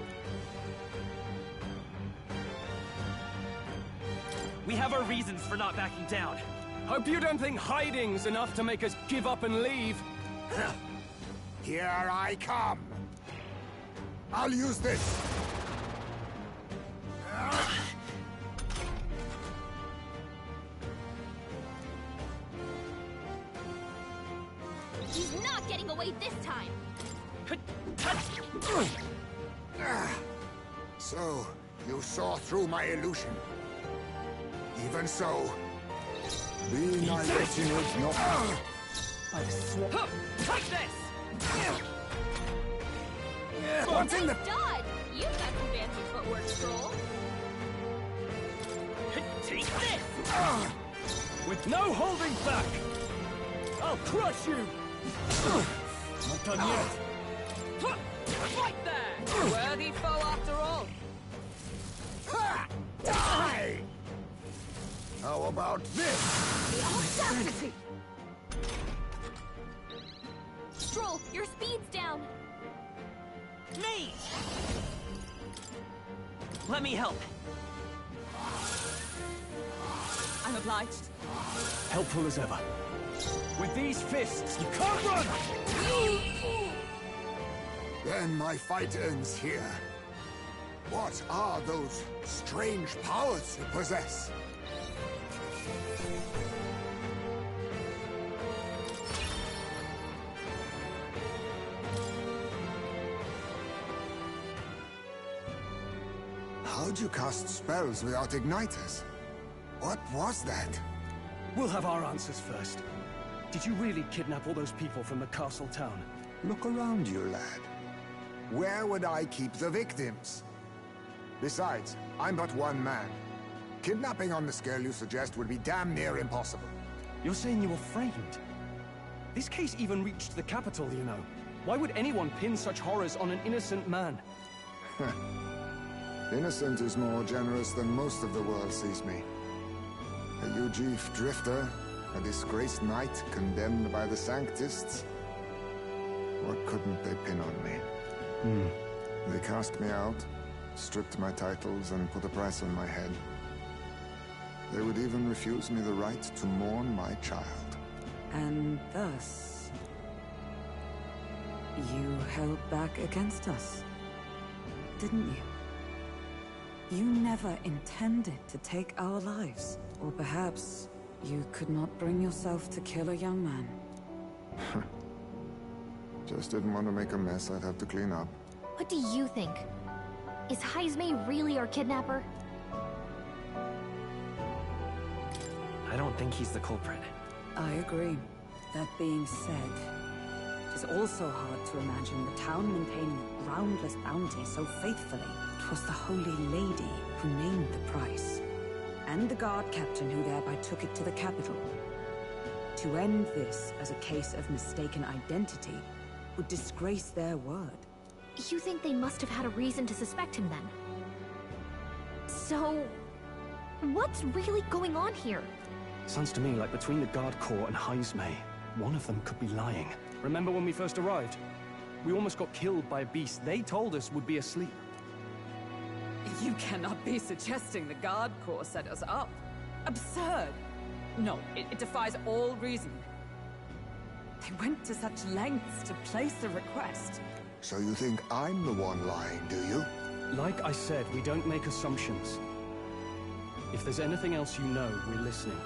We have our reasons for not backing down. Hope you don't think hiding's enough to make us give up and leave. Here I come. I'll use this. He's not getting away this time! So, you saw through my illusion. Even so, being isolation is not... Take this! What's in the... Dodge! You've got some fancy footwork, Stroll. Take this! With no holding back! I'll crush you! Not done yet. Right there! Worthy foe after all. Die! How How about this? The audacity! Stroll, your speed's down. Me! Let me help. I'm obliged. Helpful as ever. With these fists, you can't run! Then my fight ends here. What are those strange powers you possess? How'd you cast spells without igniters? What was that? We'll have our answers first. Did you really kidnap all those people from the castle town? Look around you, lad. Where would I keep the victims? Besides, I'm but one man. Kidnapping on the scale you suggest would be damn near impossible. You're saying you were framed? This case even reached the capital, you know. Why would anyone pin such horrors on an innocent man? Innocent is more generous than most of the world sees me. A Ujif drifter, a disgraced knight condemned by the Sanctists. What couldn't they pin on me? They cast me out, stripped my titles, and put a price on my head. They would even refuse me the right to mourn my child. And thus, you held back against us, didn't you? You never intended to take our lives. Or perhaps you could not bring yourself to kill a young man. Just didn't want to make a mess I'd have to clean up. What do you think? Is Heismay really our kidnapper? I don't think he's the culprit. I agree. That being said, it is also hard to imagine the town maintaining a groundless bounty so faithfully. It was the Holy Lady who named the price, and the guard captain who thereby took it to the capital. To end this as a case of mistaken identity would disgrace their word. You think they must have had a reason to suspect him then? So, what's really going on here? Sounds to me like between the Guard Corps and Heismay, one of them could be lying. Remember when we first arrived? We almost got killed by a beast they told us would be asleep. You cannot be suggesting the Guard Corps set us up. Absurd! No, it defies all reason. They went to such lengths to place a request. So you think I'm the one lying, do you? Like I said, we don't make assumptions. If there's anything else you know, we're listening.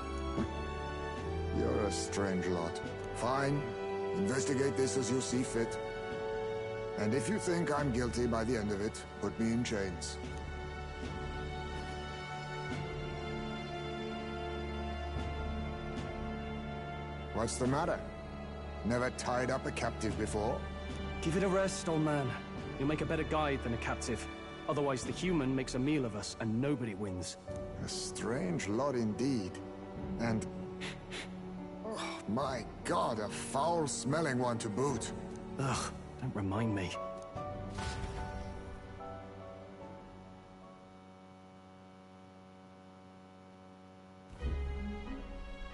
You're a strange lot. Fine. Investigate this as you see fit. And if you think I'm guilty by the end of it, put me in chains. What's the matter? Never tied up a captive before? Give it a rest, old man. You'll make a better guide than a captive. Otherwise, the human makes a meal of us, and nobody wins. A strange lot indeed. And... oh, my God, a foul-smelling one to boot. Ugh, don't remind me.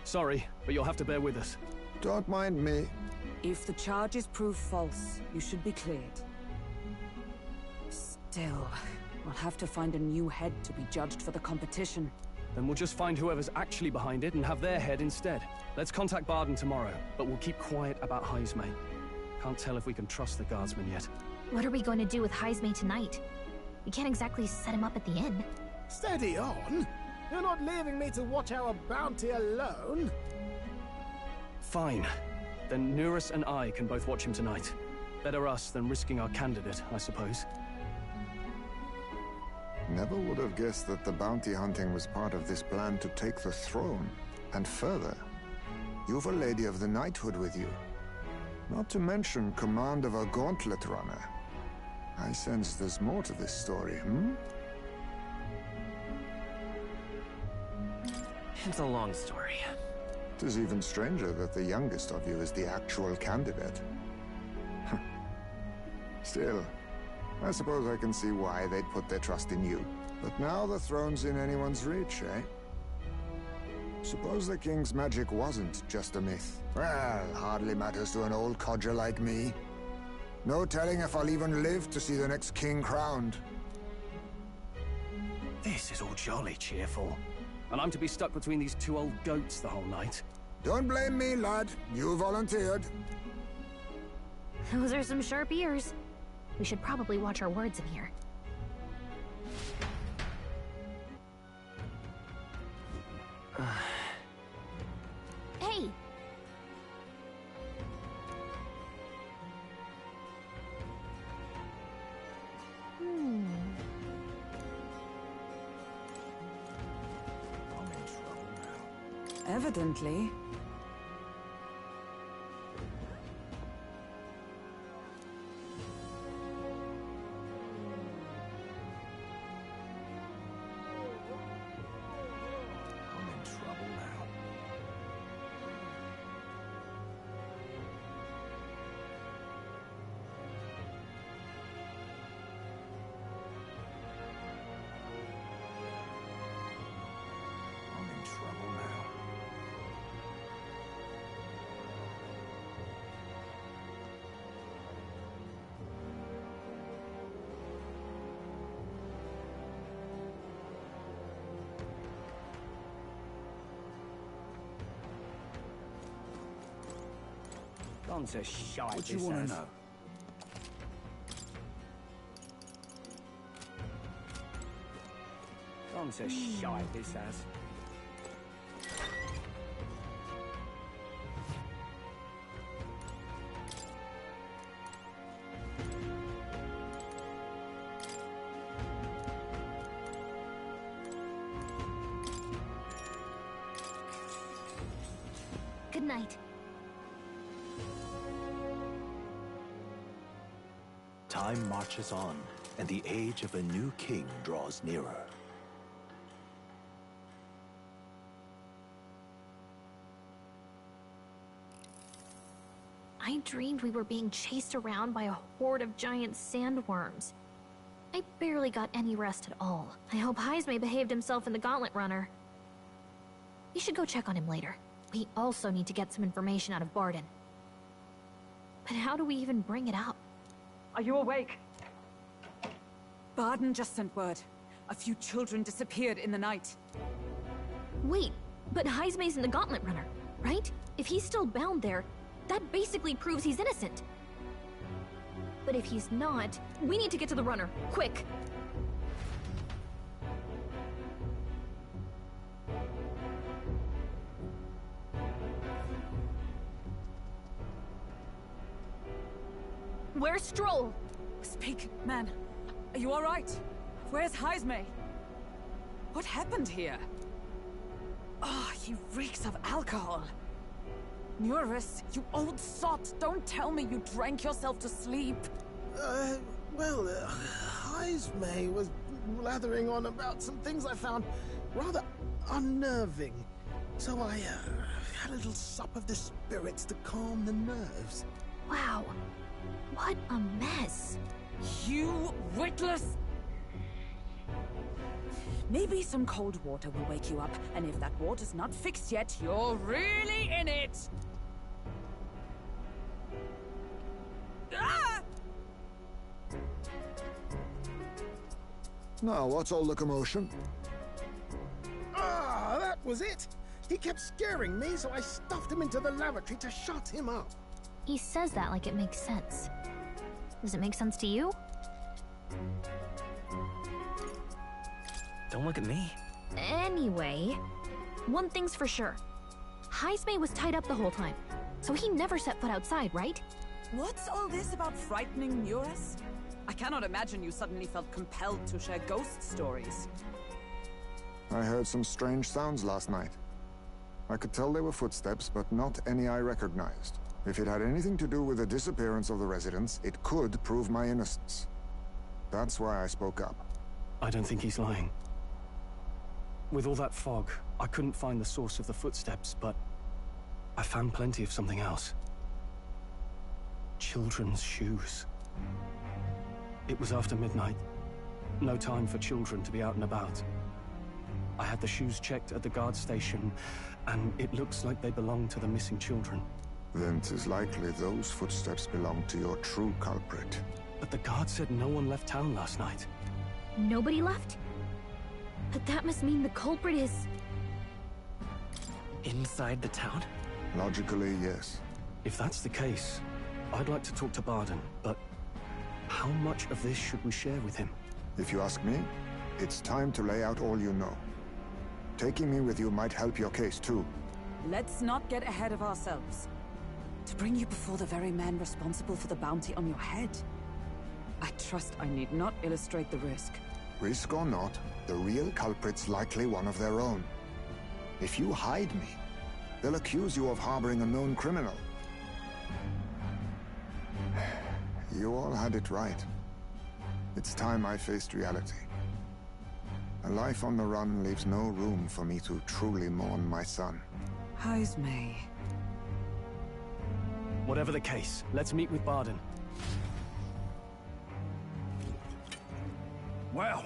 Sorry, but you'll have to bear with us. Don't mind me. If the charges prove false, you should be cleared. Still, we'll have to find a new head to be judged for the competition. Then we'll just find whoever's actually behind it and have their head instead. Let's contact Barden tomorrow, but we'll keep quiet about Heismay. Can't tell if we can trust the guardsmen yet. What are we going to do with Heismay tonight? We can't exactly set him up at the inn. Steady on! You're not leaving me to watch our bounty alone! Fine. Then Nurus and I can both watch him tonight. Better us than risking our candidate, I suppose. Never would have guessed that the bounty hunting was part of this plan to take the throne. And further, you've a Lady of the Knighthood with you. Not to mention command of a gauntlet runner. I sense there's more to this story, It's a long story. It is even stranger that the youngest of you is the actual candidate. Still, I suppose I can see why they'd put their trust in you. But now the throne's in anyone's reach, eh? Suppose the king's magic wasn't just a myth. Well, hardly matters to an old codger like me. No telling if I'll even live to see the next king crowned. This is all jolly cheerful. And I'm to be stuck between these two old goats the whole night. Don't blame me, lad. You volunteered. Those are some sharp ears. We should probably watch our words in here. Hey! Evidently. Guns are shite. What do you want to know? Guns are shite, this has. Good night. Time marches on, and the age of a new king draws nearer. I dreamed we were being chased around by a horde of giant sandworms. I barely got any rest at all. I hope Heisme behaved himself in the Gauntlet Runner. We should go check on him later. We also need to get some information out of Barden. But how do we even bring it up? Are you awake? Barden just sent word. A few children disappeared in the night. Wait, but Heisme's in the Gauntlet Runner, right? If he's still bound there, that basically proves he's innocent. But if he's not, we need to get to the runner, quick! Where's Stroll? Speak, man. Are you all right? Where's Heisme? What happened here? Oh, he reeks of alcohol. Eurus, you old sot, don't tell me you drank yourself to sleep. Heisme was blathering on about some things I found rather unnerving. So I had a little sup of the spirits to calm the nerves. Wow, what a mess. You witless... Maybe some cold water will wake you up, and if that water's not fixed yet, you're really in it! Ah! Now, what's all the commotion? Ah, that was it! He kept scaring me, so I stuffed him into the lavatory to shut him up. He says that like it makes sense. Does it make sense to you? Don't look at me. Anyway, one thing's for sure. Heisme was tied up the whole time, so he never set foot outside, right? What's all this about frightening Eurus? I cannot imagine you suddenly felt compelled to share ghost stories. I heard some strange sounds last night. I could tell they were footsteps, but not any I recognized. If it had anything to do with the disappearance of the residents, it could prove my innocence. That's why I spoke up. I don't think he's lying. With all that fog, I couldn't find the source of the footsteps, but I found plenty of something else. Children's shoes. It was after midnight. No time for children to be out and about. I had the shoes checked at the guard station, and it looks like they belong to the missing children. Then 'tis likely those footsteps belong to your true culprit. But the guard said no one left town last night. Nobody left? But that must mean the culprit is... Inside the town? Logically, yes. If that's the case, I'd like to talk to Barden, but how much of this should we share with him? If you ask me, it's time to lay out all you know. Taking me with you might help your case, too. Let's not get ahead of ourselves. To bring you before the very man responsible for the bounty on your head. I trust I need not illustrate the risk. Risk or not, the real culprit's likely one of their own. If you hide me, they'll accuse you of harboring a known criminal. You all had it right. It's time I faced reality. A life on the run leaves no room for me to truly mourn my son. Heismay. Whatever the case, let's meet with Barden. Well,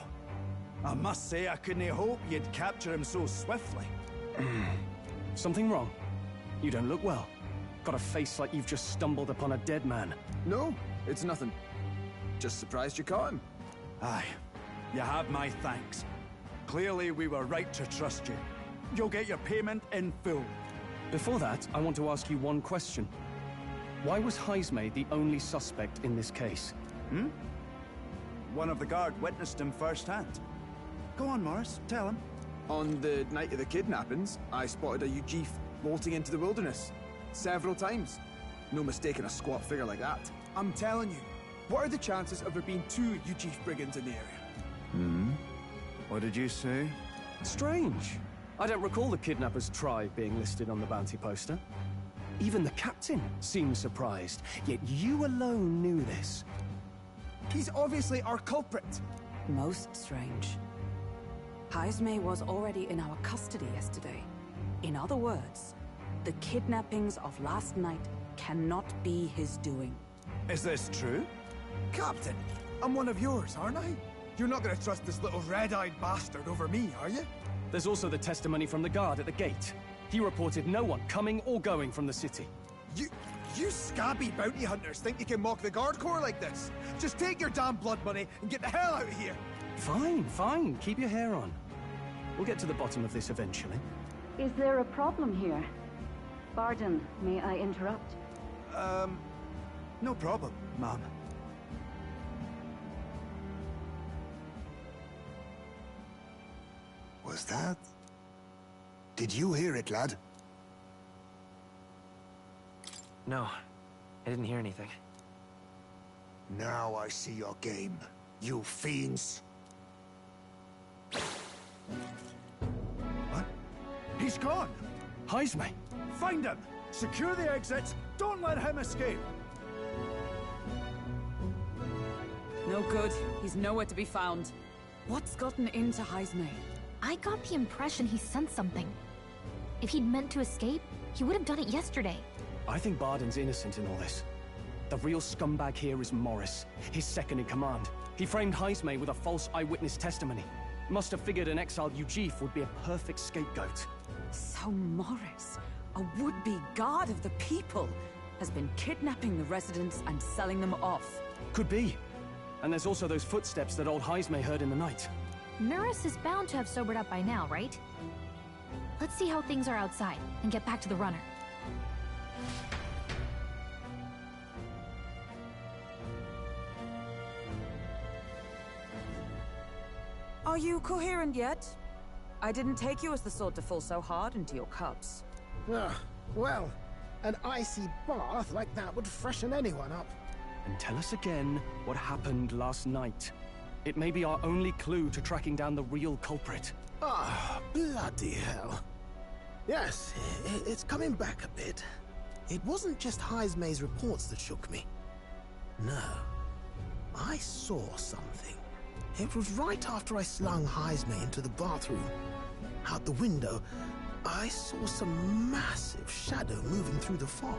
I must say I couldn't hope you'd capture him so swiftly. Something wrong? You don't look well. Got a face like you've just stumbled upon a dead man. No, it's nothing. Just surprised you caught him. Aye, you have my thanks. Clearly we were right to trust you. You'll get your payment in full. Before that, I want to ask you one question. Why was Heismay the only suspect in this case? One of the guard witnessed him firsthand. Go on, Morris, tell him. On the night of the kidnappings, I spotted a Ujif bolting into the wilderness. Several times. No mistaking a squat figure like that. I'm telling you, what are the chances of there being 2 Ujif brigands in the area? What did you say? Strange. I don't recall the kidnapper's tribe being listed on the bounty poster. Even the captain seemed surprised, yet you alone knew this. He's obviously our culprit. Most strange. Heismay was already in our custody yesterday. In other words, the kidnappings of last night cannot be his doing. Is this true? Captain, I'm one of yours, aren't I? You're not gonna trust this little red-eyed bastard over me, are you? There's also the testimony from the guard at the gate. He reported no one coming or going from the city. You scabby bounty hunters think you can mock the Guard Corps like this? Just take your damn blood money and get the hell out of here! Fine, fine. Keep your hair on. We'll get to the bottom of this eventually. Is there a problem here? Barden, may I interrupt? No problem, ma'am. Was that? Did you hear it, lad? No, I didn't hear anything. Now I see your game, you fiends. What? He's gone! Heismay! Find him! Secure the exits! Don't let him escape! No good. He's nowhere to be found. What's gotten into Heismay? I got the impression he sensed something. If he'd meant to escape, he would have done it yesterday. I think Barden's innocent in all this. The real scumbag here is Morris, his second in command. He framed Heismay with a false eyewitness testimony. Must have figured an exiled Ujif would be a perfect scapegoat. So Morris, a would-be guard of the people, has been kidnapping the residents and selling them off. Could be. And there's also those footsteps that old Heismay heard in the night. Norris is bound to have sobered up by now, right? Let's see how things are outside, and get back to the runner. Are you coherent yet? I didn't take you as the sort to fall so hard into your cups. Well, an icy bath like that would freshen anyone up. And tell us again what happened last night. It may be our only clue to tracking down the real culprit. Ah, bloody hell. Yes, it's coming back a bit. It wasn't just Heismay's reports that shook me. No, I saw something. It was right after I slung Heismay into the bathroom. Out the window, I saw some massive shadow moving through the fog.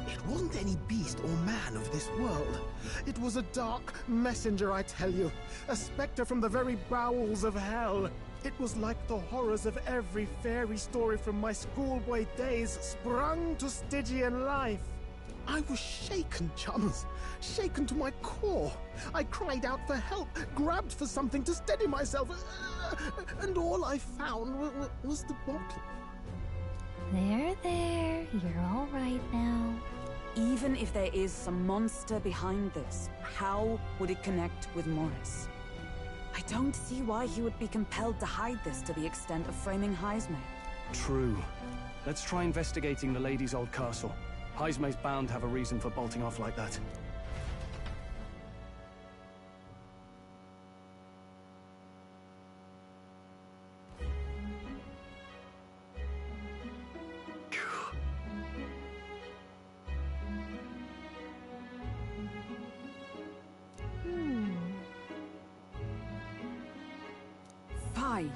It wasn't any beast or man of this world. It was a dark messenger, I tell you. A specter from the very bowels of hell. It was like the horrors of every fairy story from my schoolboy days sprung to Stygian life. I was shaken, chums. Shaken to my core. I cried out for help, grabbed for something to steady myself, and all I found was the bottle. There. You're all right now. Even if there is some monster behind this, how would it connect with Morris? I don't see why he would be compelled to hide this to the extent of framing Heisme. True. Let's try investigating the lady's old castle. Heisme's bound to have a reason for bolting off like that. Fi.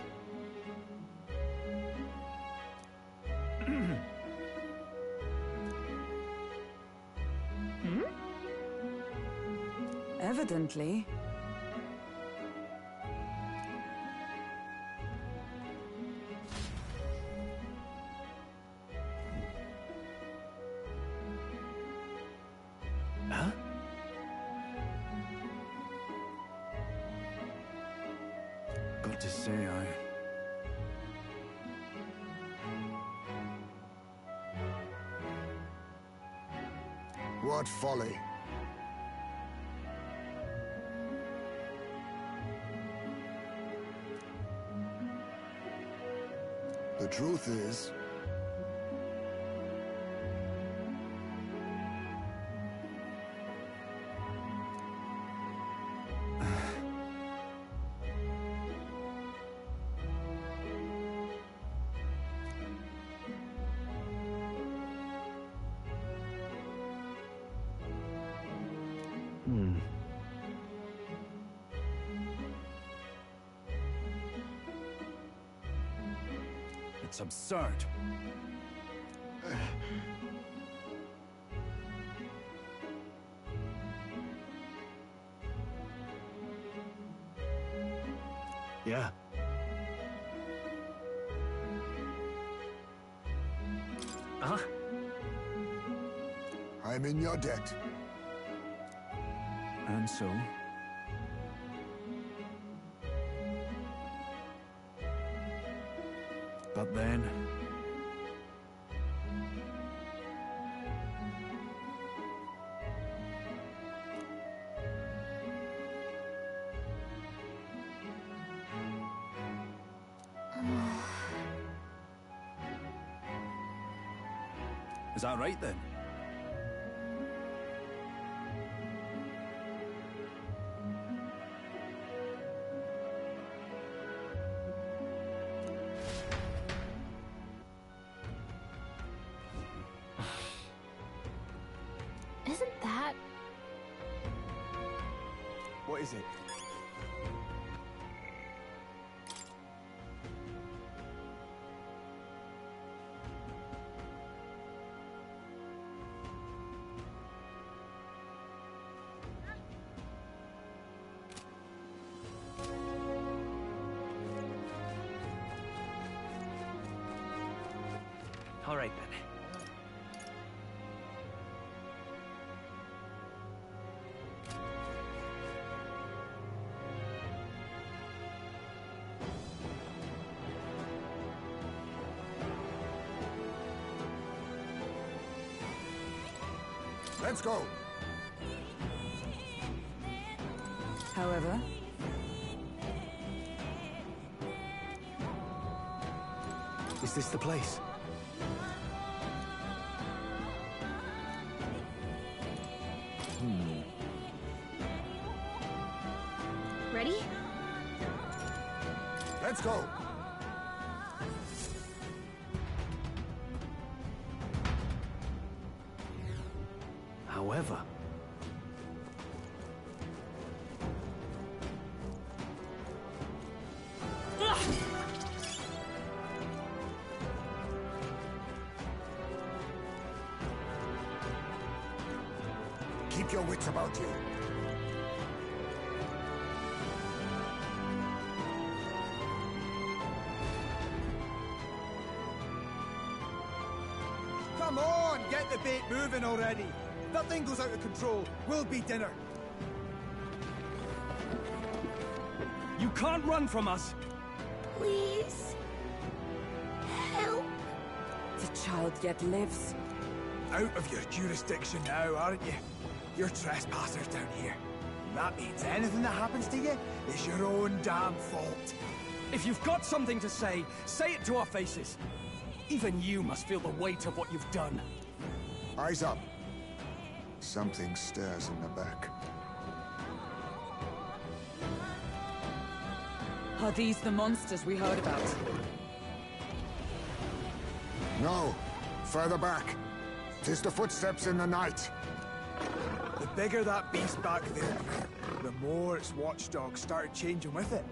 Evidently. Huh? Got to say, What folly. The truth is, It's absurd. Yeah. Huh? I'm in your debt. And so? But then... Is that right then? Isn't that... what is it? All right, then. Let's go. However, Is this the place? Ready? Let's go. However... keep your wits about you. Come on, get the bait moving already. If that thing goes out of control, we'll be dinner. You can't run from us! Please. Help. The child yet lives. Out of your jurisdiction now, aren't you? You're trespassers down here. That means anything that happens to you is your own damn fault. If you've got something to say it to our faces. Even you must feel the weight of what you've done. Eyes up. Something stirs in the back. Are these the monsters we heard about? No. Further back. 'Tis the footsteps in the night. The bigger that beast back there, the more its watchdogs started changing with it.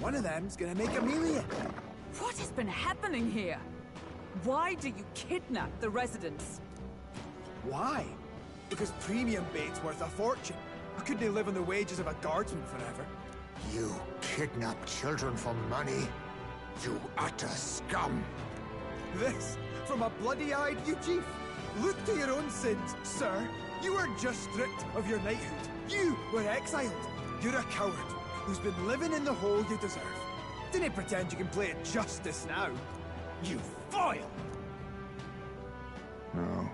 One of them's gonna make Amelia. What has been happening here? Why do you kidnap the residents? Why? Because premium bait's worth a fortune. I couldn't live on the wages of a guardsman forever. You kidnap children for money? You utter scum! This from a bloody-eyed Eugene? Look to your own sins, sir. You were just stripped of your knighthood. You were exiled. You're a coward who's been living in the hole you deserve. Didn't pretend you can play at justice now. You foil! No,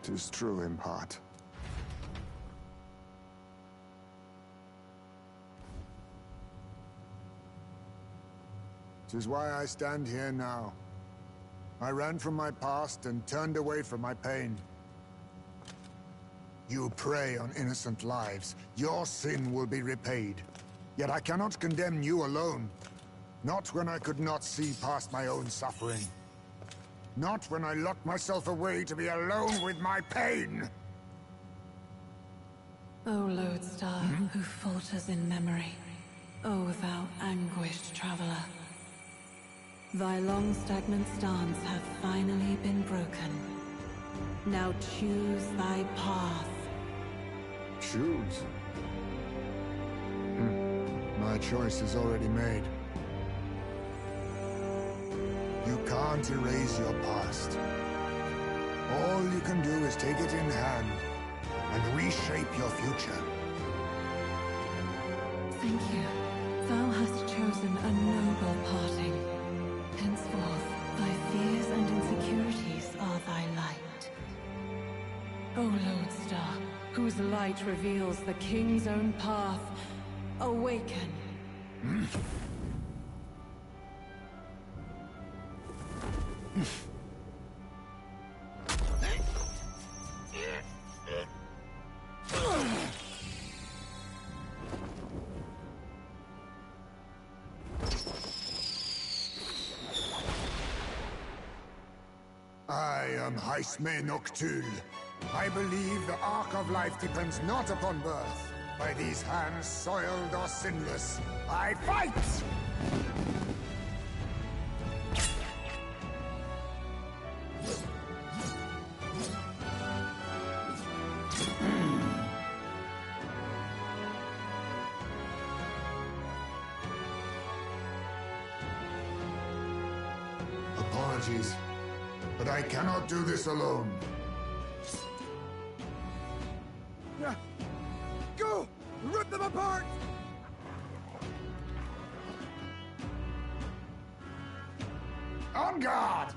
'tis true in part. 'Tis why I stand here now. I ran from my past and turned away from my pain. You prey on innocent lives. Your sin will be repaid. Yet I cannot condemn you alone. Not when I could not see past my own suffering. Not when I locked myself away to be alone with my pain! O lodestar, who falters in memory, O thou anguished traveler. Thy long stagnant stance hath finally been broken. Now choose thy path. Choose? My choice is already made. You can't erase your past. All you can do is take it in hand and reshape your future. Thank you. Thou hast chosen a noble parting. Henceforth, thy fears and insecurities are thy light. O lodestar, whose light reveals the king's own path, awaken. I am Haisme Noctul. I believe the arc of life depends not upon birth. By these hands, soiled or sinless, I fight! Apologies, but I cannot do this alone. Go! Rip them apart! On guard!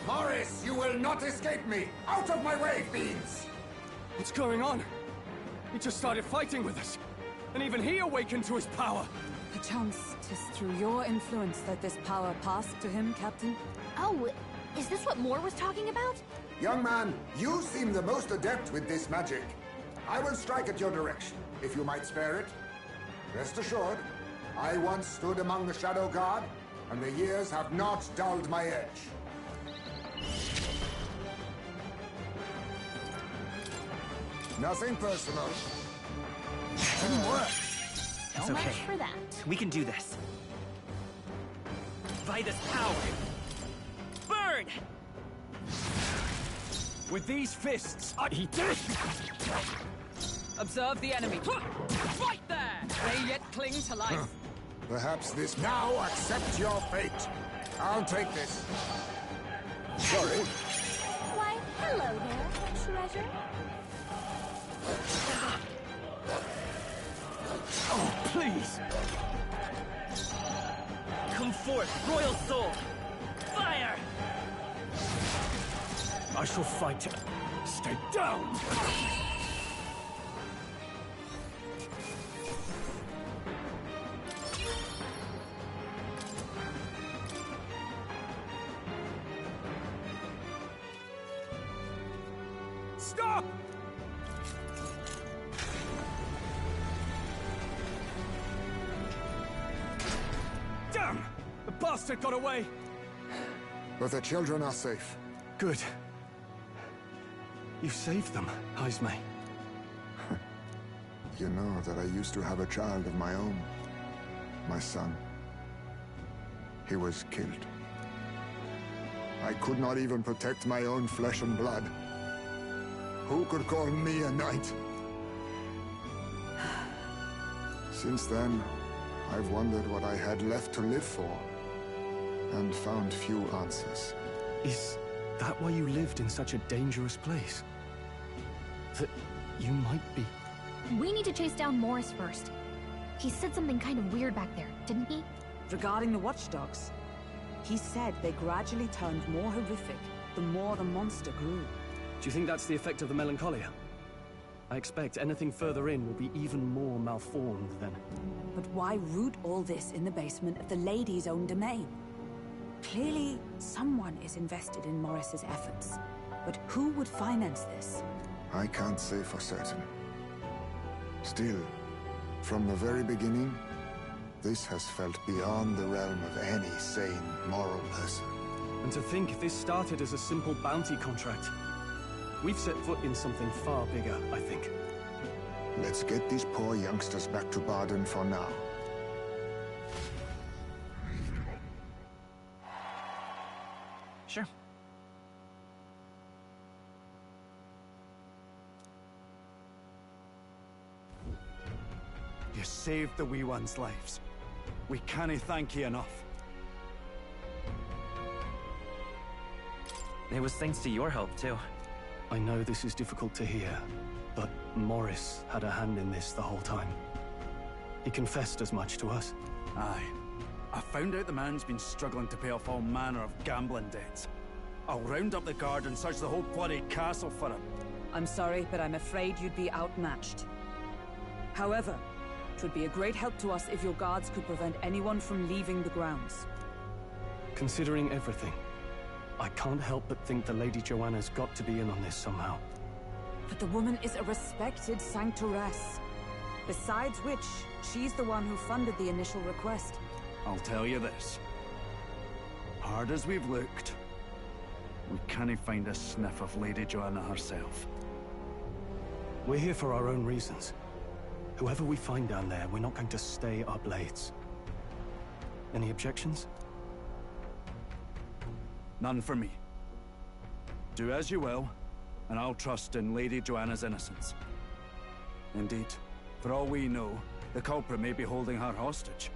Morris, you will not escape me! Out of my way, fiends! What's going on? He just started fighting with us. And even he awakened to his power. Perchance 'tis through your influence that this power passed to him, Captain? Oh, is this what Moore was talking about? Young man, you seem the most adept with this magic. I will strike at your direction, if you might spare it. Rest assured, I once stood among the Shadow Guard, and the years have not dulled my edge. Nothing personal. Didn't work. So It's okay. much for that. We can do this. by this power. Burn! With these fists, Observe the enemy. Fight there! They yet cling to life. Perhaps this now accept your fate. I'll take this. Sorry. Why, hello there, treasure. Oh, please! Come forth, royal soul! Fire! I shall fight. Stay down! Stop! Damn! The bastard got away! But the children are safe. Good. You saved them, Ismay. You know that I used to have a child of my own. My son. He was killed. I could not even protect my own flesh and blood. Who could call me a knight? Since then, I've wondered what I had left to live for, and found few answers. Is that why you lived in such a dangerous place? That you might be... We need to chase down Morris first. He said something kind of weird back there, didn't he? Regarding the watchdogs, he said they gradually turned more horrific the more the monster grew. Do you think that's the effect of the melancholia? I expect anything further in will be even more malformed then. But why root all this in the basement of the lady's own domain? Clearly, someone is invested in Morris's efforts. But who would finance this? I can't say for certain. Still, from the very beginning, this has felt beyond the realm of any sane, moral person. And to think this started as a simple bounty contract. We've set foot in something far bigger, I think. Let's get these poor youngsters back to Barden for now. Sure. You saved the wee ones' lives. We cannae thank you enough. It was thanks to your help, too. I know this is difficult to hear, but Morris had a hand in this the whole time. He confessed as much to us. Aye. I found out the man's been struggling to pay off all manner of gambling debts. I'll round up the guard and search the whole bloody castle for him. I'm sorry, but I'm afraid you'd be outmatched. However, it would be a great help to us if your guards could prevent anyone from leaving the grounds. Considering everything, I can't help but think the Lady Joanna's got to be in on this somehow. But the woman is a respected sanctoress. Besides which, she's the one who funded the initial request. I'll tell you this. Hard as we've looked, we cannae find a sniff of Lady Joanna herself. We're here for our own reasons. Whoever we find down there, we're not going to stay our blades. Any objections? None for me. Do as you will, and I'll trust in Lady Joanna's innocence. Indeed, for all we know, the culprit may be holding her hostage.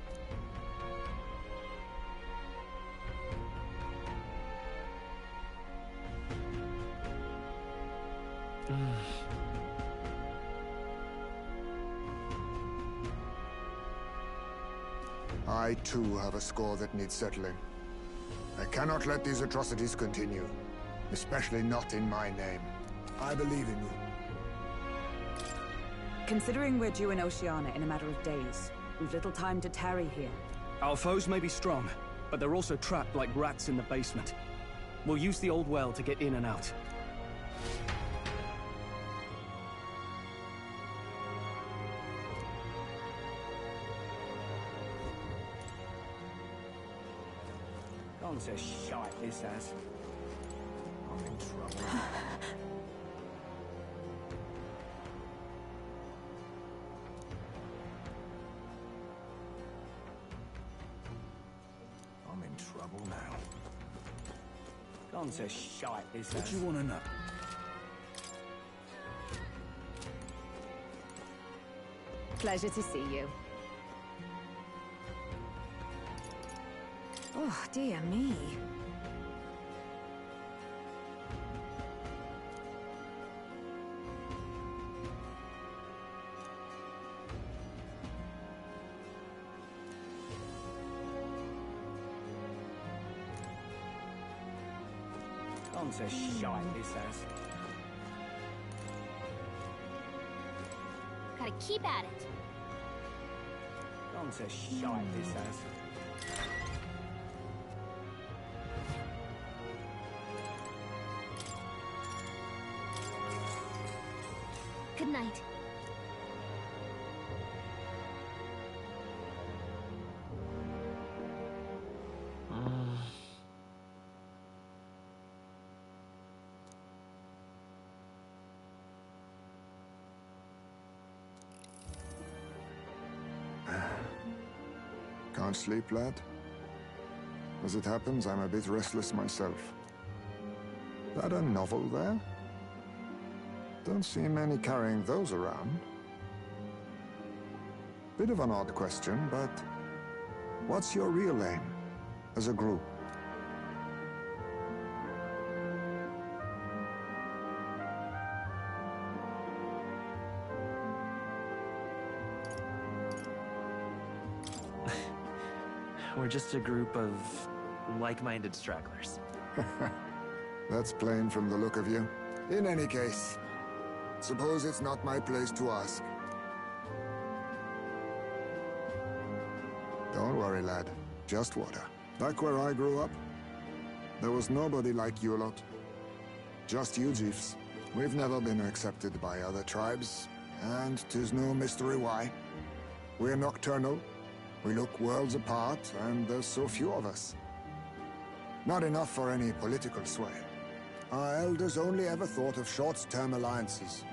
I too have a score that needs settling. I cannot let these atrocities continue, especially not in my name. I believe in you. Considering we're due in Oceania in a matter of days, we've little time to tarry here. Our foes may be strong, but they're also trapped like rats in the basement. We'll use the old well to get in and out. Gone to shite, this has. I'm in trouble. I'm in trouble now. Gone to shite, is What do you want to know? Pleasure to see you. Oh, dear me. Gone to shite, he says. Gotta keep at it. Gone to shite, he says. Good night. Can't sleep, lad? As it happens, I'm a bit restless myself. That a novel there? Don't see many carrying those around. Bit of an odd question, but what's your real aim as a group? We're just a group of like-minded stragglers. That's plain from the look of you. In any case, suppose it's not my place to ask. Don't worry, lad. Just water. Back where I grew up, there was nobody like you lot. Just you chiefs. We've never been accepted by other tribes, and 'tis no mystery why. We're nocturnal. We look worlds apart, and there's so few of us. Not enough for any political sway. Our elders only ever thought of short-term alliances.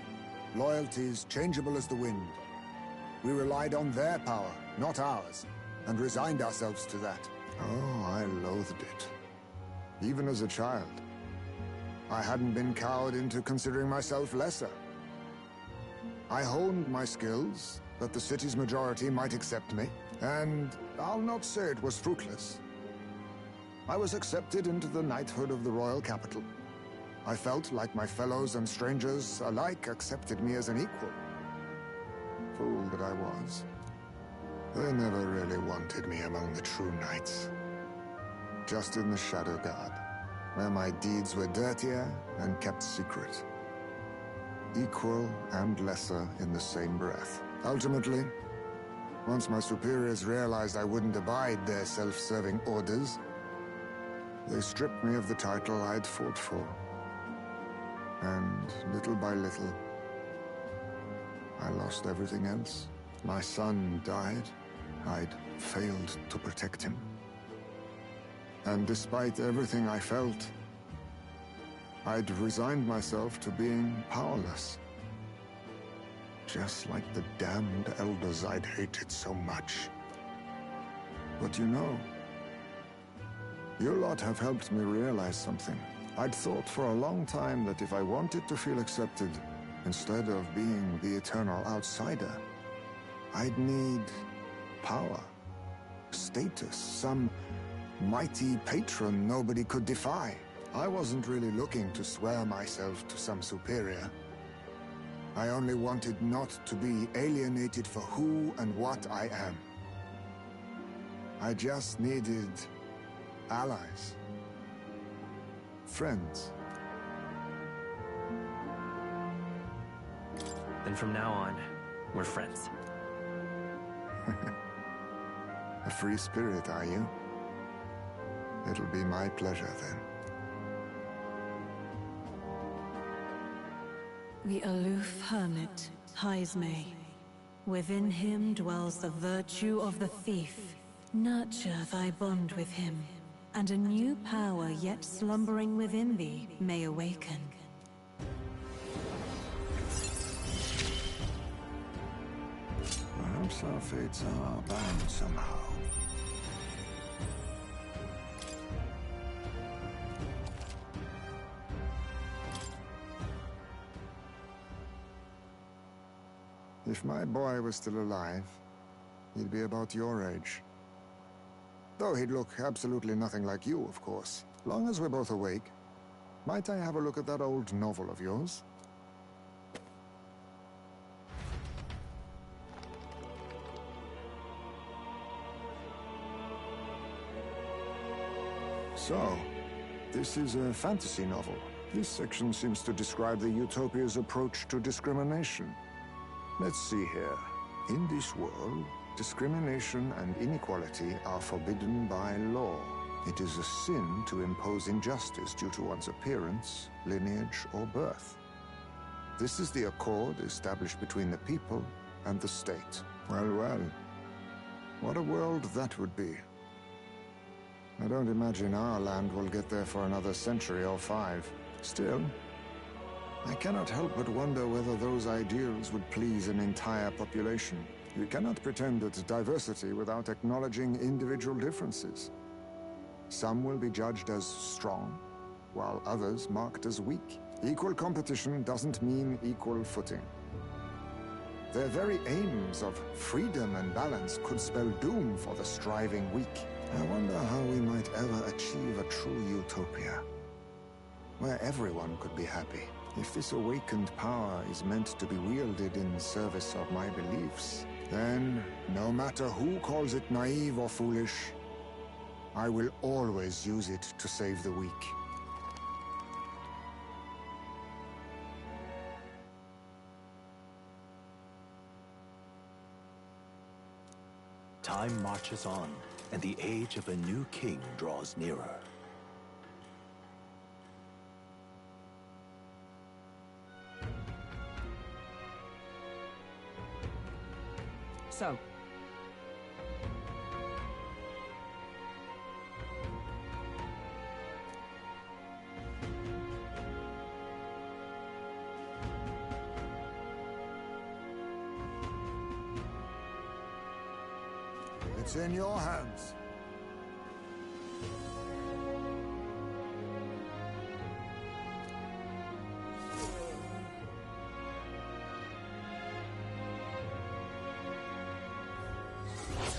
Loyalties changeable as the wind. We relied on their power, not ours, and resigned ourselves to that. Oh, I loathed it. Even as a child. I hadn't been cowed into considering myself lesser. I honed my skills, that the city's majority might accept me, and I'll not say it was fruitless. I was accepted into the knighthood of the royal capital. I felt like my fellows and strangers alike accepted me as an equal. Fool that I was. They never really wanted me among the true knights. Just in the Shadow Guard, where my deeds were dirtier and kept secret. Equal and lesser in the same breath. Ultimately, once my superiors realized I wouldn't abide their self-serving orders, they stripped me of the title I'd fought for. And little by little, I lost everything else. My son died. I'd failed to protect him. And despite everything I felt, I'd resigned myself to being powerless. Just like the damned elders I'd hated so much. But you know, you lot have helped me realize something. I'd thought for a long time that if I wanted to feel accepted, instead of being the eternal outsider, I'd need power, status, some mighty patron nobody could defy. I wasn't really looking to swear myself to some superior. I only wanted not to be alienated for who and what I am. I just needed allies. Friends. Then from now on, we're friends. A free spirit, are you? It'll be my pleasure, then. The aloof hermit, Haizme. Within him dwells the virtue of the thief. Nurture thy bond with him, and a new power yet slumbering within thee may awaken. Perhaps our fates are bound somehow. If my boy was still alive, he'd be about your age. Though he'd look absolutely nothing like you, of course. Long as we're both awake, might I have a look at that old novel of yours? So, this is a fantasy novel. This section seems to describe the Utopia's approach to discrimination. Let's see here. In this world, discrimination and inequality are forbidden by law. It is a sin to impose injustice due to one's appearance, lineage, or birth. This is the accord established between the people and the state. Well, well. What a world that would be. I don't imagine our land will get there for another century or 5. Still, I cannot help but wonder whether those ideals would please an entire population. You cannot pretend at diversity without acknowledging individual differences. Some will be judged as strong, while others marked as weak. Equal competition doesn't mean equal footing. Their very aims of freedom and balance could spell doom for the striving weak. I wonder how we might ever achieve a true utopia, where everyone could be happy. If this awakened power is meant to be wielded in service of my beliefs, then, no matter who calls it naive or foolish, I will always use it to save the weak. Time marches on, and the age of a new king draws nearer. So, It's in your hands.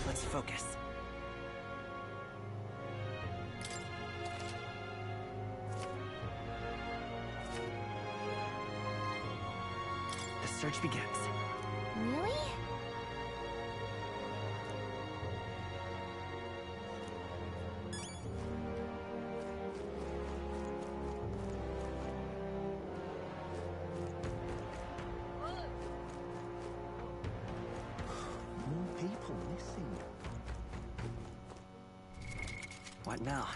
Let's focus. The search begins. Really? More people missing. What now?